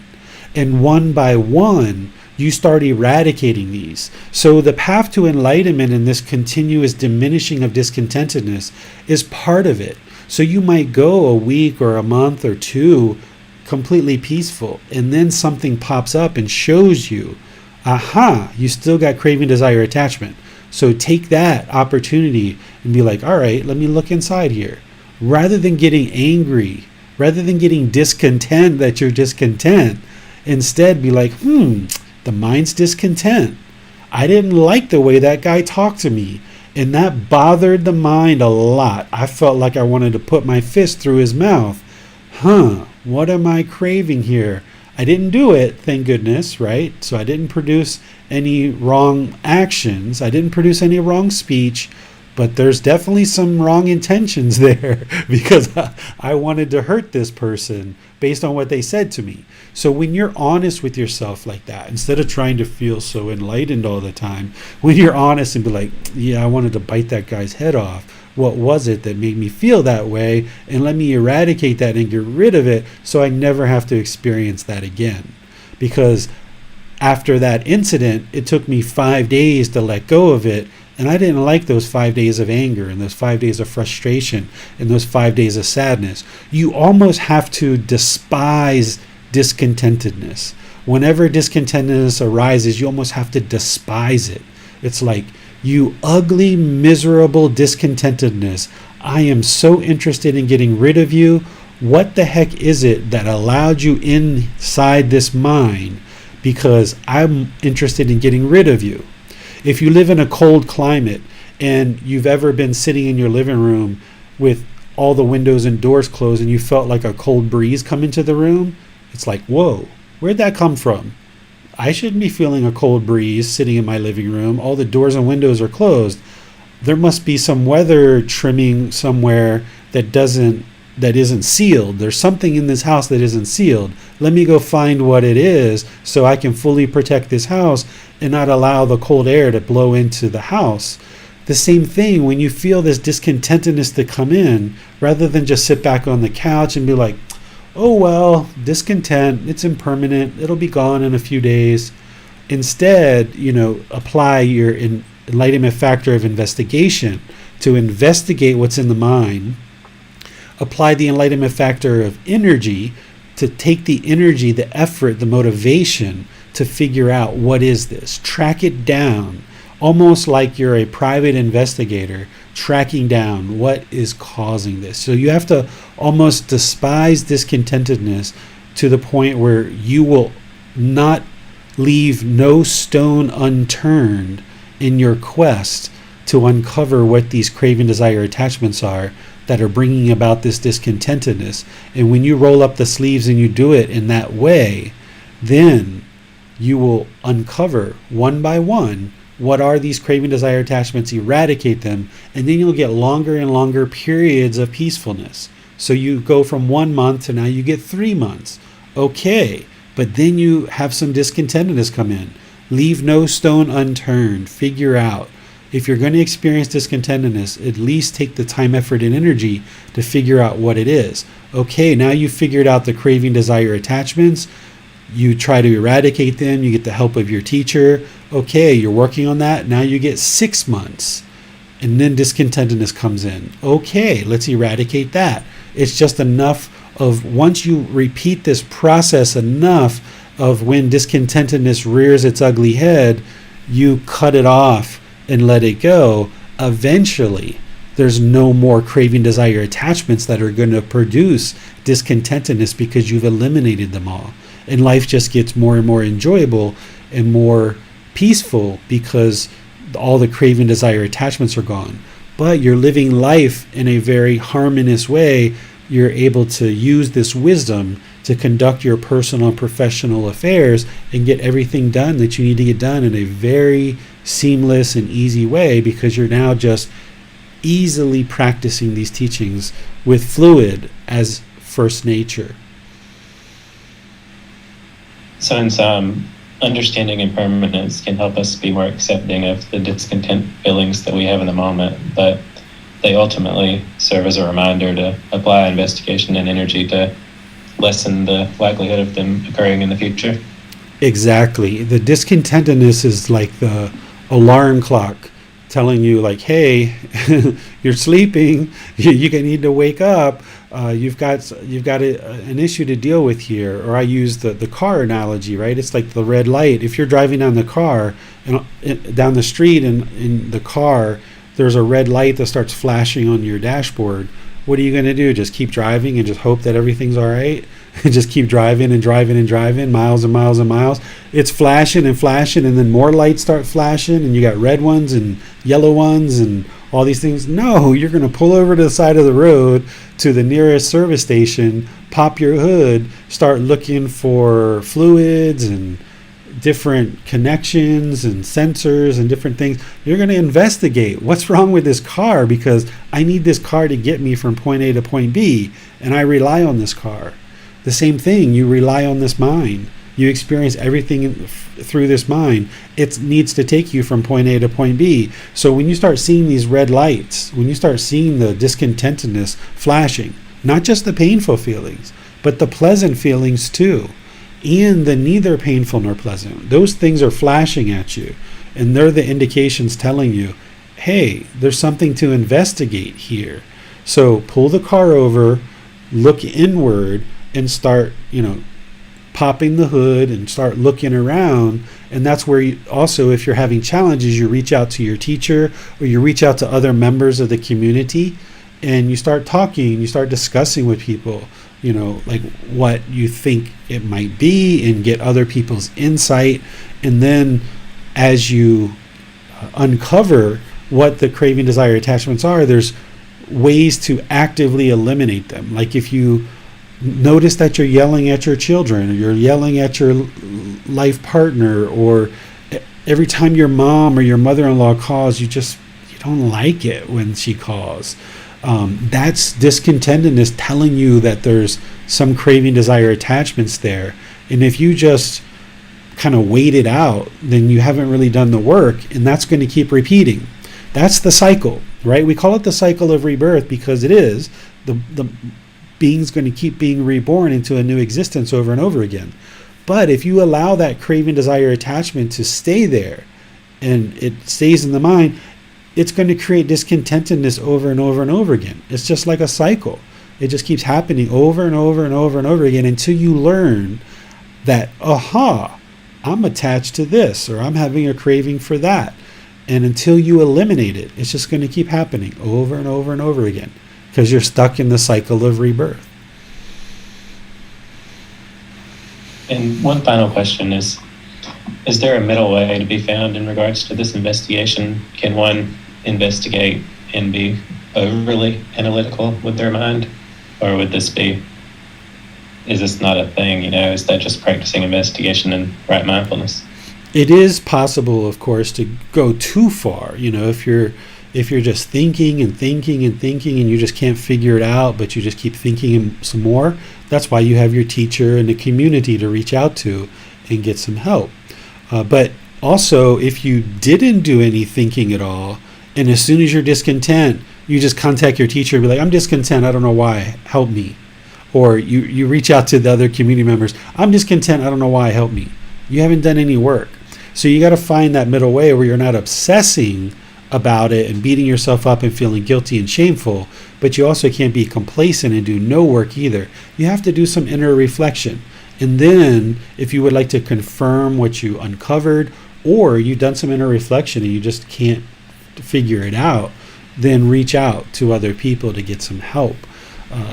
And one by one, you start eradicating these. So the path to enlightenment and this continuous diminishing of discontentedness is part of it. So you might go a week or a month or two completely peaceful, and then something pops up and shows you, aha, you still got craving, desire, attachment. So take that opportunity and be like, all right, let me look inside here. Rather than getting angry, rather than getting discontent that you're discontent, instead be like, the mind's discontent. I didn't like the way that guy talked to me, and that bothered the mind a lot. I felt like I wanted to put my fist through his mouth. What am I craving here? I didn't do it, thank goodness, right? So I didn't produce any wrong actions. I didn't produce any wrong speech, but there's definitely some wrong intentions there because I wanted to hurt this person based on what they said to me. So when you're honest with yourself like that, instead of trying to feel so enlightened all the time, when you're honest and be like, yeah, I wanted to bite that guy's head off. What was it that made me feel that way? And let me eradicate that and get rid of it so I never have to experience that again. Because after that incident, it took me 5 days to let go of it. And I didn't like those 5 days of anger and those 5 days of frustration and those 5 days of sadness. You almost have to despise discontentedness. Whenever discontentedness arises, you almost have to despise it. It's like, you ugly, miserable discontentedness. I am so interested in getting rid of you. What the heck is it that allowed you inside this mind? Because I'm interested in getting rid of you. If you live in a cold climate and you've ever been sitting in your living room with all the windows and doors closed and you felt like a cold breeze come into the room, it's like, whoa, where'd that come from? I shouldn't be feeling a cold breeze sitting in my living room. All the doors and windows are closed. There must be some weather trimming somewhere that isn't sealed. There's something in this house that isn't sealed. Let me go find what it is so I can fully protect this house and not allow the cold air to blow into the house. The same thing when you feel this discontentedness to come in, rather than just sit back on the couch and be like, oh, well, discontent, it's impermanent, it'll be gone in a few days. Instead, apply your enlightenment factor of investigation to investigate what's in the mind. Apply the enlightenment factor of energy to take the energy, the effort, the motivation to figure out what is this. Track it down. Almost like you're a private investigator tracking down what is causing this. So you have to almost despise discontentedness to the point where you will not leave no stone unturned in your quest to uncover what these craving, desire, attachments are that are bringing about this discontentedness. And when you roll up the sleeves and you do it in that way, then you will uncover one by one what are these craving, desire, attachments, eradicate them, and then you'll get longer and longer periods of peacefulness. So you go from 1 month to now you get 3 months. Okay, but then you have some discontentedness come in. Leave no stone unturned. Figure out. If you're going to experience discontentedness, at least take the time, effort, and energy to figure out what it is. Okay, now you've figured out the craving, desire, attachments. You try to eradicate them. You get the help of your teacher. Okay, you're working on that. Now you get 6 months. And then discontentedness comes in. Okay, let's eradicate that. It's just enough of, once you repeat this process enough of when discontentedness rears its ugly head, you cut it off and let it go. Eventually, there's no more craving, desire, attachments that are going to produce discontentedness because you've eliminated them all. And life just gets more and more enjoyable and more peaceful because all the craving, desire, attachments are gone. But you're living life in a very harmonious way. You're able to use this wisdom to conduct your personal and professional affairs and get everything done that you need to get done in a very seamless and easy way, because you're now just easily practicing these teachings with fluid as first nature. So in some, understanding impermanence can help us be more accepting of the discontent feelings that we have in the moment, but they ultimately serve as a reminder to apply investigation and energy to lessen the likelihood of them occurring in the future. Exactly. The discontentedness is like the alarm clock telling you, like, hey, you're sleeping, you need to wake up, you've got an issue to deal with here. Or I use the car analogy, right? It's like the red light. If you're driving down the car and down the street, and in the car there's a red light that starts flashing on your dashboard, what are you going to do? Just keep driving and just hope that everything's all right? And just keep driving and driving and driving, miles and miles and miles. It's flashing and flashing, and then more lights start flashing, and you got red ones and yellow ones and all these things. No, you're going to pull over to the side of the road to the nearest service station, pop your hood, start looking for fluids and different connections and sensors and different things. You're going to investigate what's wrong with this car, because I need this car to get me from point A to point B, and I rely on this car. The same thing, you rely on this mind. You experience everything through this mind. It needs to take you from point A to point B. So when you start seeing these red lights, when you start seeing the discontentedness flashing, not just the painful feelings, but the pleasant feelings too, and the neither painful nor pleasant, those things are flashing at you, and they're the indications telling you, hey, there's something to investigate here. So pull the car over, look inward, and start, popping the hood and start looking around. And that's where you also, if you're having challenges, you reach out to your teacher, or you reach out to other members of the community, and you start talking, you start discussing with people, like what you think it might be, and get other people's insight. And then as you uncover what the craving, desire, attachments are, there's ways to actively eliminate them. Like if you notice that you're yelling at your children, or you're yelling at your life partner, or every time your mom or your mother-in-law calls, you don't like it when she calls. That's discontentedness telling you that there's some craving, desire, attachments there. And if you just kind of wait it out, then you haven't really done the work, and that's going to keep repeating. That's the cycle, right? We call it the cycle of rebirth because it is. The being's going to keep being reborn into a new existence over and over again. But if you allow that craving, desire, attachment to stay there, and it stays in the mind, it's going to create discontentedness over and over and over again. It's just like a cycle. It just keeps happening over and over and over and over again until you learn that, aha, I'm attached to this, or I'm having a craving for that. And until you eliminate it, it's just going to keep happening over and over and over again because you're stuck in the cycle of rebirth. And one final question is there a middle way to be found in regards to this investigation? Can one investigate and be overly analytical with their mind? Or would this be, is this not a thing, is that just practicing investigation and right mindfulness? It is possible, of course, to go too far. If you're just thinking and thinking and thinking and you just can't figure it out, but you just keep thinking some more, that's why you have your teacher and the community to reach out to and get some help. But also, if you didn't do any thinking at all, and as soon as you're discontent, you just contact your teacher and be like, I'm discontent, I don't know why, help me. Or you reach out to the other community members, I'm discontent, I don't know why, help me. You haven't done any work. So you got to find that middle way where you're not obsessing about it and beating yourself up and feeling guilty and shameful, but you also can't be complacent and do no work either. You have to do some inner reflection. And then if you would like to confirm what you uncovered, or you've done some inner reflection and you just can't figure it out, then reach out to other people to get some help.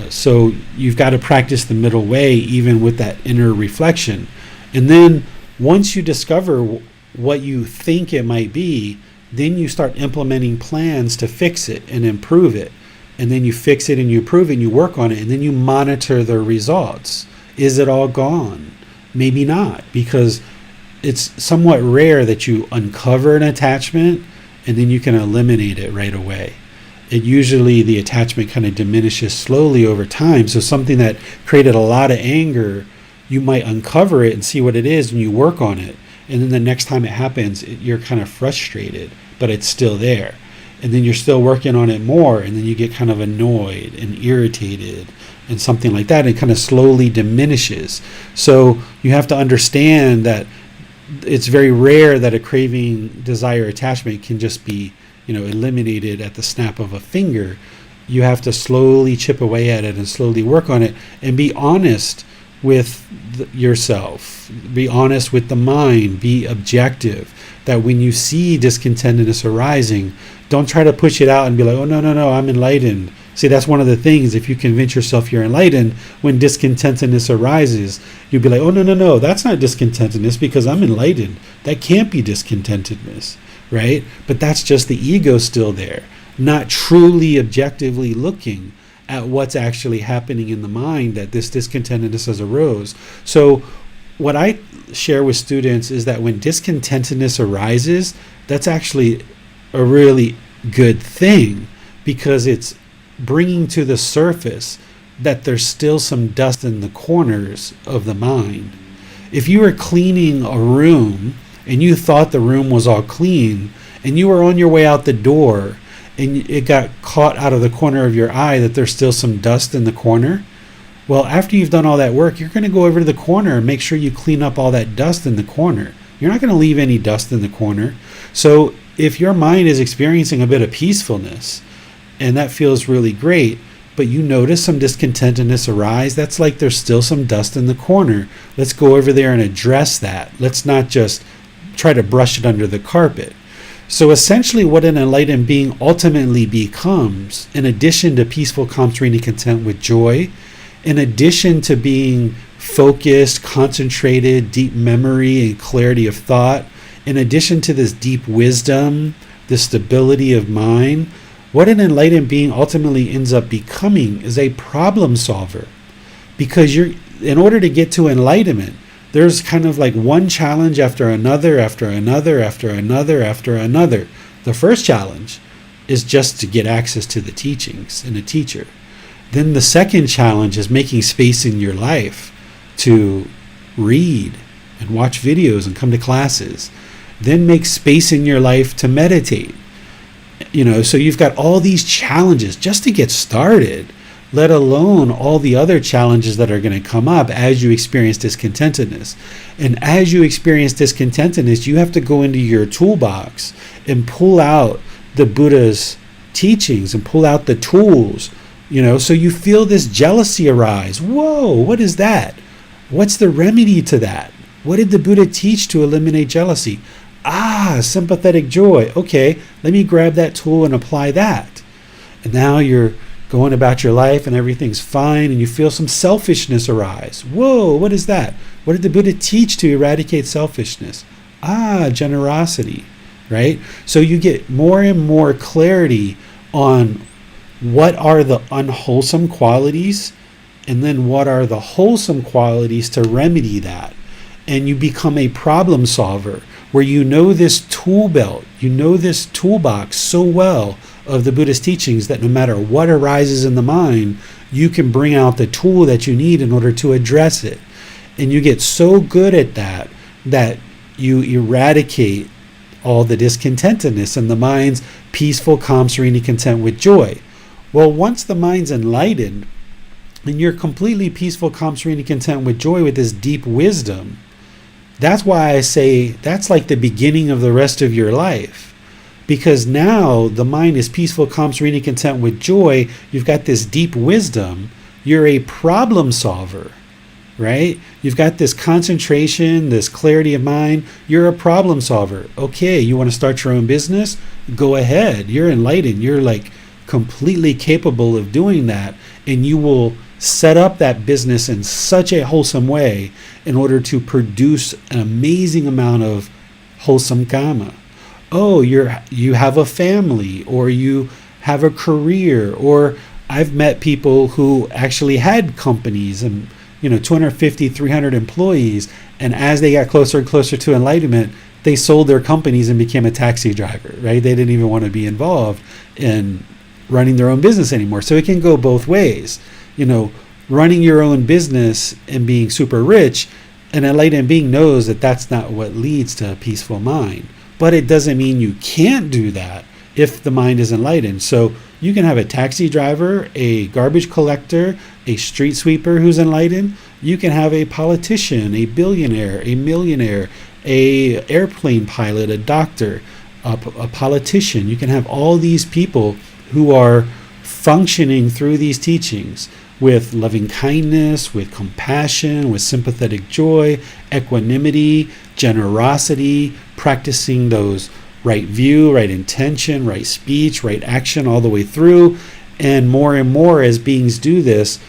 So you've got to practice the middle way even with that inner reflection. And then once you discover what you think it might be, then you start implementing plans to fix it and improve it. And then you fix it and you improve it and you work on it, and then you monitor the results. Is it all gone? Maybe not, because it's somewhat rare that you uncover an attachment and then you can eliminate it right away. It usually, the attachment kind of diminishes slowly over time. So something that created a lot of anger, you might uncover it and see what it is and you work on it. And then the next time it happens, you're kind of frustrated, but it's still there. And then you're still working on it more, and then you get kind of annoyed and irritated and something like that. It kind of slowly diminishes. So you have to understand that it's very rare that a craving, desire, attachment can just be, eliminated at the snap of a finger. You have to slowly chip away at it and slowly work on it and be honest with yourself, be honest with the mind, be objective. That when you see discontentedness arising, don't try to push it out and be like, oh, no, I'm enlightened. See, that's one of the things. If you convince yourself you're enlightened, when discontentedness arises, you'll be like, oh, no, that's not discontentedness because I'm enlightened. That can't be discontentedness, right? But that's just the ego still there, not truly objectively looking at what's actually happening in the mind, that this discontentedness has arose. So what I share with students is that when discontentedness arises, that's actually a really good thing, because it's bringing to the surface that there's still some dust in the corners of the mind. If you were cleaning a room and you thought the room was all clean and you were on your way out the door and it got caught out of the corner of your eye that there's still some dust in the corner, well, after you've done all that work, you're going to go over to the corner and make sure you clean up all that dust in the corner. You're not going to leave any dust in the corner. So if your mind is experiencing a bit of peacefulness and that feels really great, but you notice some discontentedness arise, that's like there's still some dust in the corner. Let's go over there and address that. Let's not just try to brush it under the carpet. So essentially what an enlightened being ultimately becomes, in addition to peaceful, calm, serene, and content with joy, in addition to being focused, concentrated, deep memory, and clarity of thought, in addition to this deep wisdom, this stability of mind, what an enlightened being ultimately ends up becoming is a problem solver. Because in order to get to enlightenment, there's kind of like one challenge after another, after another, after another, after another. The first challenge is just to get access to the teachings and a teacher. Then the second challenge is making space in your life to read and watch videos and come to classes. Then make space in your life to meditate. So you've got all these challenges just to get started, let alone all the other challenges that are going to come up as you experience discontentedness. And as you experience discontentedness, you have to go into your toolbox and pull out the Buddha's teachings and pull out the tools, so you feel this jealousy arise. Whoa, what is that? What's the remedy to that? What did the Buddha teach to eliminate jealousy? Sympathetic joy. Okay, let me grab that tool and apply that. And now you're going about your life and everything's fine, and you feel some selfishness arise. Whoa, what is that? What did the Buddha teach to eradicate selfishness? Generosity, right? So you get more and more clarity on what are the unwholesome qualities, and then what are the wholesome qualities to remedy that. And you become a problem solver, where you know this tool belt, this toolbox so well of the Buddhist teachings that no matter what arises in the mind, you can bring out the tool that you need in order to address it. And you get so good at that you eradicate all the discontentedness, and the mind's peaceful, calm, serene, and content with joy. Well, once the mind's enlightened and you're completely peaceful, calm, serene, and content with joy, with this deep wisdom, that's why I say that's like the beginning of the rest of your life. Because now the mind is peaceful, calm, serene, and content with joy. You've got this deep wisdom. You're a problem solver, right? You've got this concentration, this clarity of mind. You're a problem solver. Okay, you want to start your own business? Go ahead. You're enlightened. You're like completely capable of doing that. And you will set up that business in such a wholesome way in order to produce an amazing amount of wholesome karma. Oh, you have a family, or you have a career, or I've met people who actually had companies and 250, 300 employees, and as they got closer and closer to enlightenment, they sold their companies and became a taxi driver, right? They didn't even want to be involved in running their own business anymore. So it can go both ways. Running your own business and being super rich, an enlightened being knows that that's not what leads to a peaceful mind. But it doesn't mean you can't do that if the mind is enlightened. So you can have a taxi driver, a garbage collector, a street sweeper who's enlightened. You can have a politician, a billionaire, a millionaire, a airplane pilot, a doctor, a politician. You can have all these people who are functioning through these teachings with loving kindness, with compassion, with sympathetic joy, equanimity, generosity, practicing those right view, right intention, right speech, right action all the way through. And more as beings do this,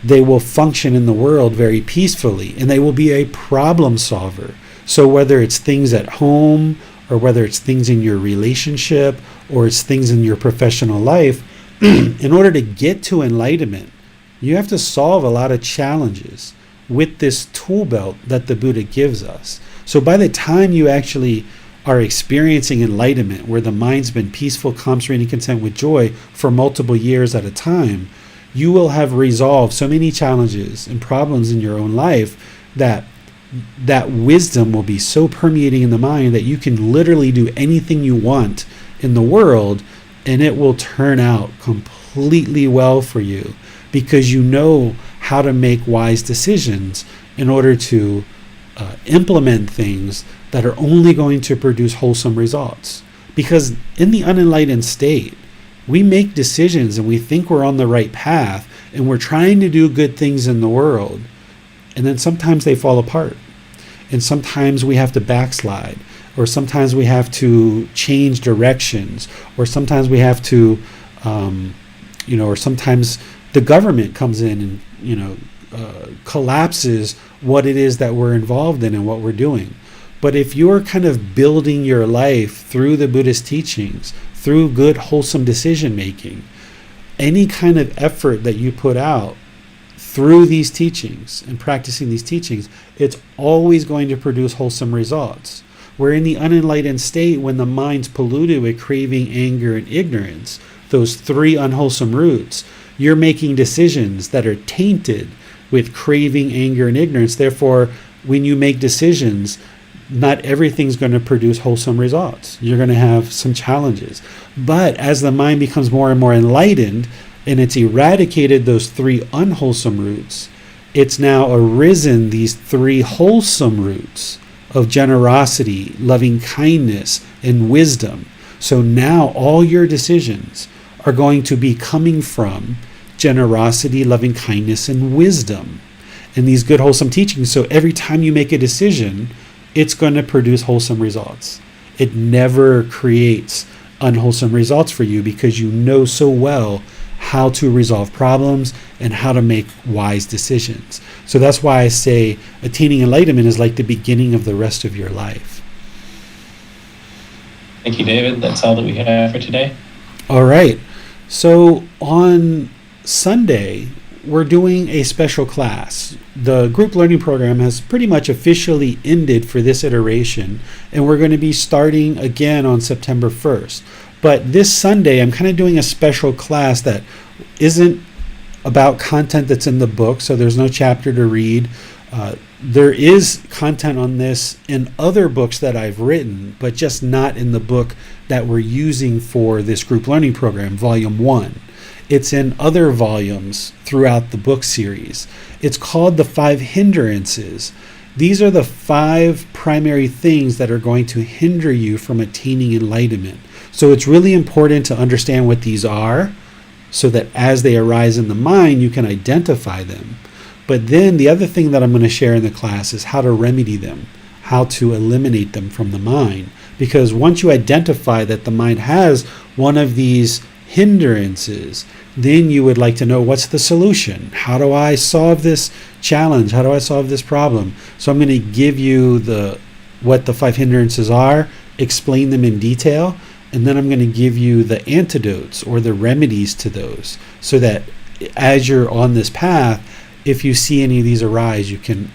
they will function in the world very peacefully, and they will be a problem solver. So whether it's things at home, or whether it's things in your relationship, or it's things in your professional life, in order to get to enlightenment, you have to solve a lot of challenges with this tool belt that the Buddha gives us. So by the time you actually are experiencing enlightenment, where the mind's been peaceful, calm, serene, and content with joy for multiple years at a time, you will have resolved so many challenges and problems in your own life that wisdom will be so permeating in the mind that you can literally do anything you want in the world, and it will turn out completely well for you, because you know how to make wise decisions in order to implement things that are only going to produce wholesome results. Because in the unenlightened state, we make decisions and we think we're on the right path, and we're trying to do good things in the world, and then sometimes they fall apart, and sometimes we have to backslide, or sometimes we have to change directions, or sometimes we have to or sometimes the government comes in and collapses what it is that we're involved in and what we're doing. But if you're kind of building your life through the Buddhist teachings, through good wholesome decision making, any kind of effort that you put out through these teachings and practicing these teachings, it's always going to produce wholesome results. Where in the unenlightened state, when the mind's polluted with craving, anger, and ignorance, those three unwholesome roots, you're making decisions that are tainted with craving, anger, and ignorance. Therefore, when you make decisions, not everything's going to produce wholesome results. You're going to have some challenges. But as the mind becomes more and more enlightened, and it's eradicated those 3 unwholesome roots, it's now arisen these 3 wholesome roots of generosity, loving kindness, and wisdom. So now all your decisions are going to be coming from generosity, loving kindness, and wisdom, and these good wholesome teachings. So every time you make a decision, it's going to produce wholesome results. It never creates unwholesome results for you, because you know so well how to resolve problems and how to make wise decisions. So that's why I say attaining enlightenment is like the beginning of the rest of your life. Thank you, David. That's all that we have for today. All right. So on Sunday, we're doing a special class. The group learning program has pretty much officially ended for this iteration, and we're going to be starting again on September 1st. But this Sunday, I'm kind of doing a special class that isn't about content that's in the book, so there's no chapter to read. There is content on this in other books that I've written, but just not in the book that we're using for this group learning program, Volume 1. It's in other volumes throughout the book series. It's called The 5 Hindrances. These are the 5 primary things that are going to hinder you from attaining enlightenment. So it's really important to understand what these are, so that as they arise in the mind, you can identify them. But then the other thing that I'm going to share in the class is how to remedy them, how to eliminate them from the mind. Because once you identify that the mind has one of these hindrances, then you would like to know, what's the solution? How do I solve this challenge? How do I solve this problem? So I'm going to give you what the 5 hindrances are, explain them in detail, and then I'm going to give you the antidotes or the remedies to those, so that as you're on this path, if you see any of these arise, you can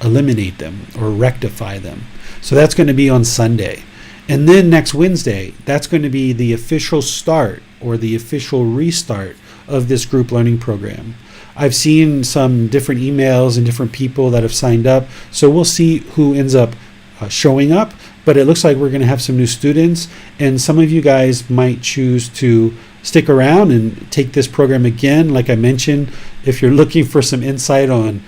eliminate them or rectify them. So that's going to be on Sunday. And then next Wednesday, that's going to be the official start or the official restart of this group learning program. I've seen some different emails and different people that have signed up, so we'll see who ends up showing up. But it looks like we're going to have some new students, and some of you guys might choose to stick around and take this program again. Like I mentioned, if you're looking for some insight on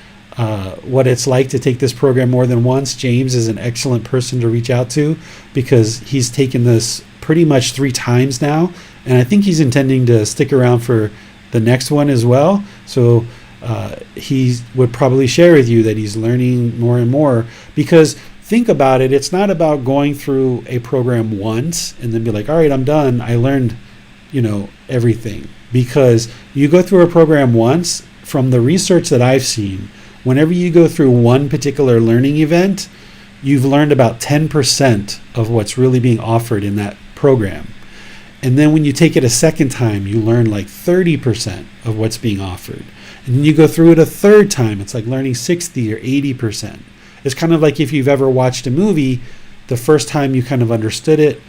what it's like to take this program more than once, James is an excellent person to reach out to, because he's taken this pretty much 3 times now, and I think he's intending to stick around for the next one as well. So he would probably share with you that he's learning more and more, because think about it, it's not about going through a program once and then be like, all right, I'm done, I learned everything. Because you go through a program once, from the research that I've seen, whenever you go through one particular learning event, you've learned about 10% of what's really being offered in that program. And then when you take it a second time, you learn like 30% of what's being offered. And then you go through it a third time, it's like learning 60 or 80%. It's kind of like if you've ever watched a movie, the first time you kind of understood it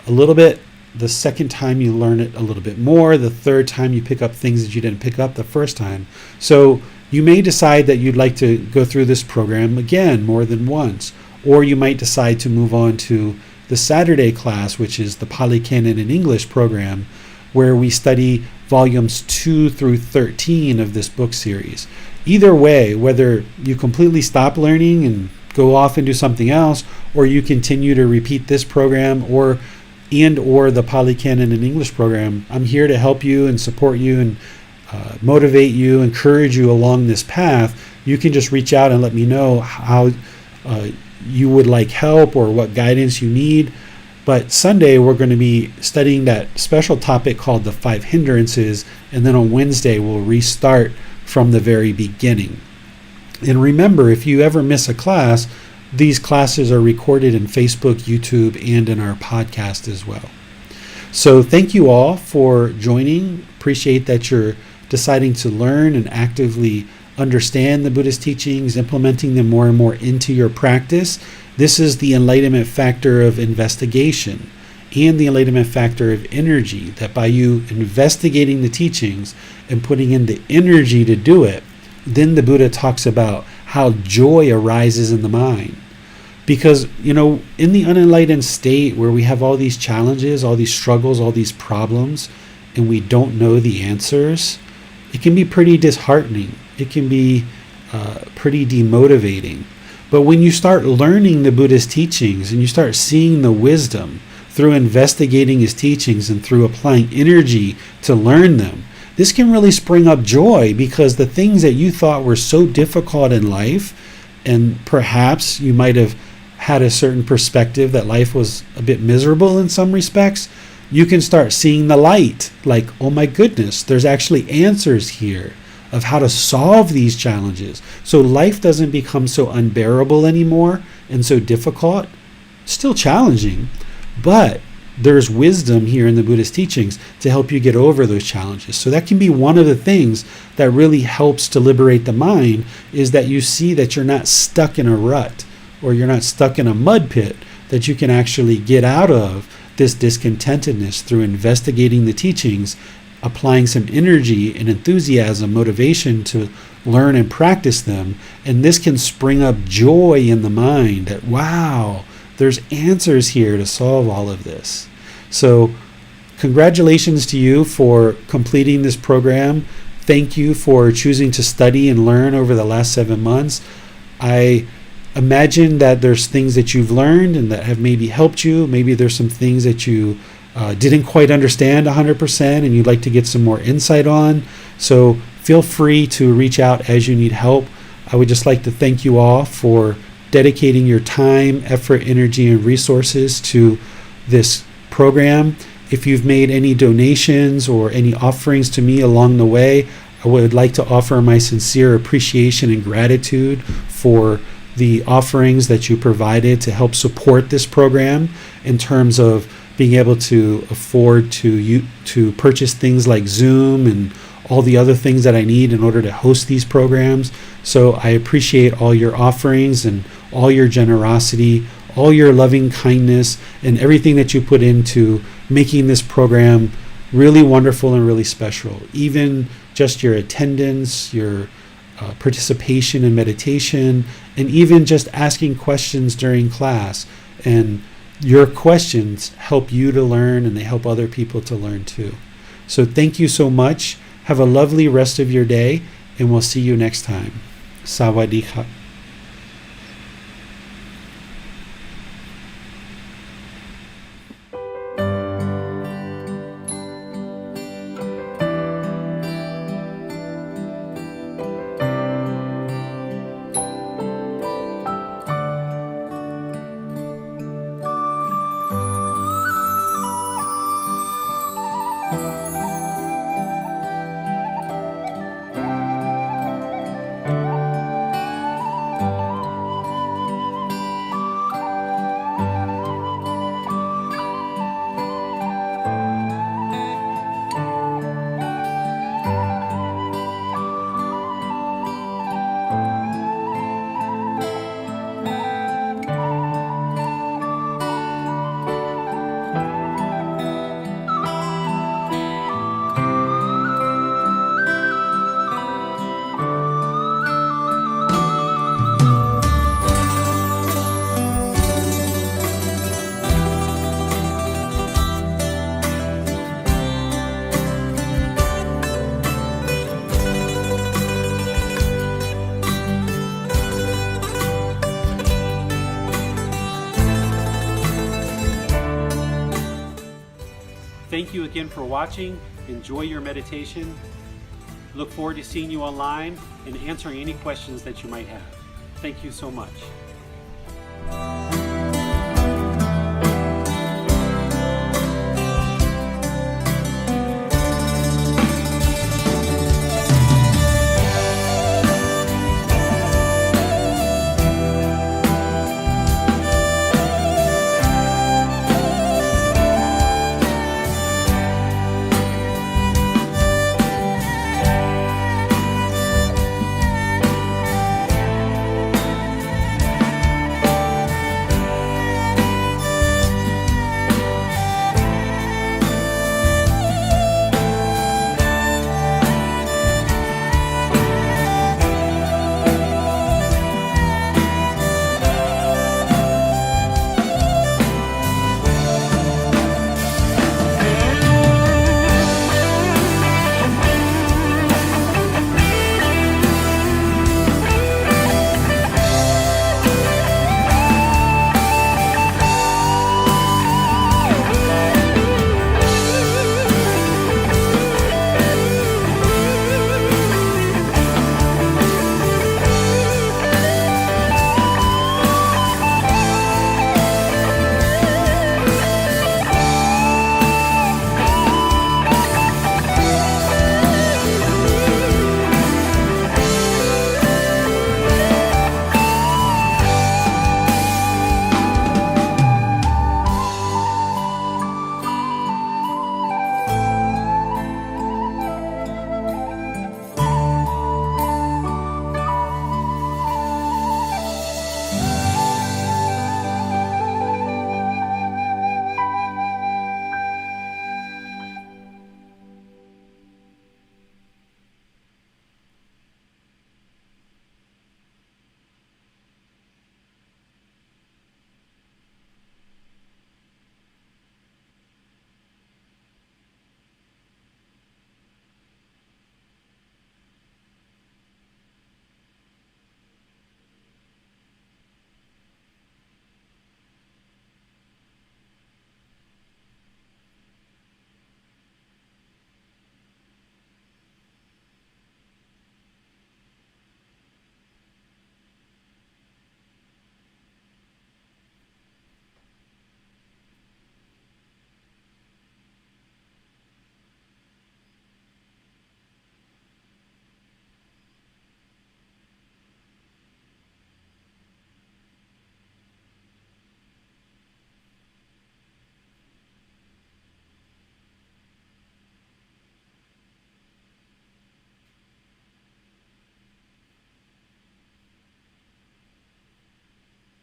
a little bit, the second time you learn it a little bit more, the third time you pick up things that you didn't pick up the first time. So you may decide that you'd like to go through this program again more than once, or you might decide to move on to the Saturday class, which is the Pali, Canon, and English program, where we study volumes 2 through 13 of this book series. Either way, whether you completely stop learning and go off and do something else, or you continue to repeat this program or the Pali, Canon, and English program, I'm here to help you and support you and motivate you, encourage you along this path. You can just reach out and let me know how you would like help or what guidance you need. But Sunday, we're going to be studying that special topic called the 5 hindrances, and then on Wednesday, we'll restart from the very beginning. And remember, if you ever miss a class, these classes are recorded in Facebook, YouTube, and in our podcast as well. So thank you all for joining. Appreciate that you're deciding to learn and actively understand the Buddhist teachings, implementing them more and more into your practice. This is the enlightenment factor of investigation and the enlightenment factor of energy, that by you investigating the teachings and putting in the energy to do it, then the Buddha talks about how joy arises in the mind. Because, in the unenlightened state where we have all these challenges, all these struggles, all these problems, and we don't know the answers, it can be pretty disheartening. It can be pretty demotivating. But when you start learning the Buddha's teachings and you start seeing the wisdom through investigating his teachings and through applying energy to learn them, this can really spring up joy, because the things that you thought were so difficult in life, and perhaps you might have had a certain perspective that life was a bit miserable in some respects, you can start seeing the light. Like, oh my goodness, there's actually answers here of how to solve these challenges. So life doesn't become so unbearable anymore and so difficult. Still challenging, but there's wisdom here in the Buddhist teachings to help you get over those challenges. So that can be one of the things that really helps to liberate the mind, is that you see that you're not stuck in a rut, or you're not stuck in a mud pit, that you can actually get out of this discontentedness through investigating the teachings, applying some energy and enthusiasm, motivation to learn and practice them. And this can spring up joy in the mind that, wow, there's answers here to solve all of this. So congratulations to you for completing this program. Thank you for choosing to study and learn over the last 7 months. I imagine that there's things that you've learned and that have maybe helped you. Maybe there's some things that you didn't quite understand 100% and you'd like to get some more insight on. So feel free to reach out as you need help. I would just like to thank you all for dedicating your time, effort, energy, and resources to this program. If you've made any donations or any offerings to me along the way, I would like to offer my sincere appreciation and gratitude for the offerings that you provided to help support this program, in terms of being able to afford to purchase things like Zoom and all the other things that I need in order to host these programs. So I appreciate all your offerings and all your generosity, all your loving kindness, and everything that you put into making this program really wonderful and really special. Even just your attendance, your participation in meditation, and even just asking questions during class. And your questions help you to learn, and they help other people to learn too. So thank you so much. Have a lovely rest of your day, and we'll see you next time. Sawadee ka. Thank you again for watching. Enjoy your meditation. Look forward to seeing you online and answering any questions that you might have. Thank you so much.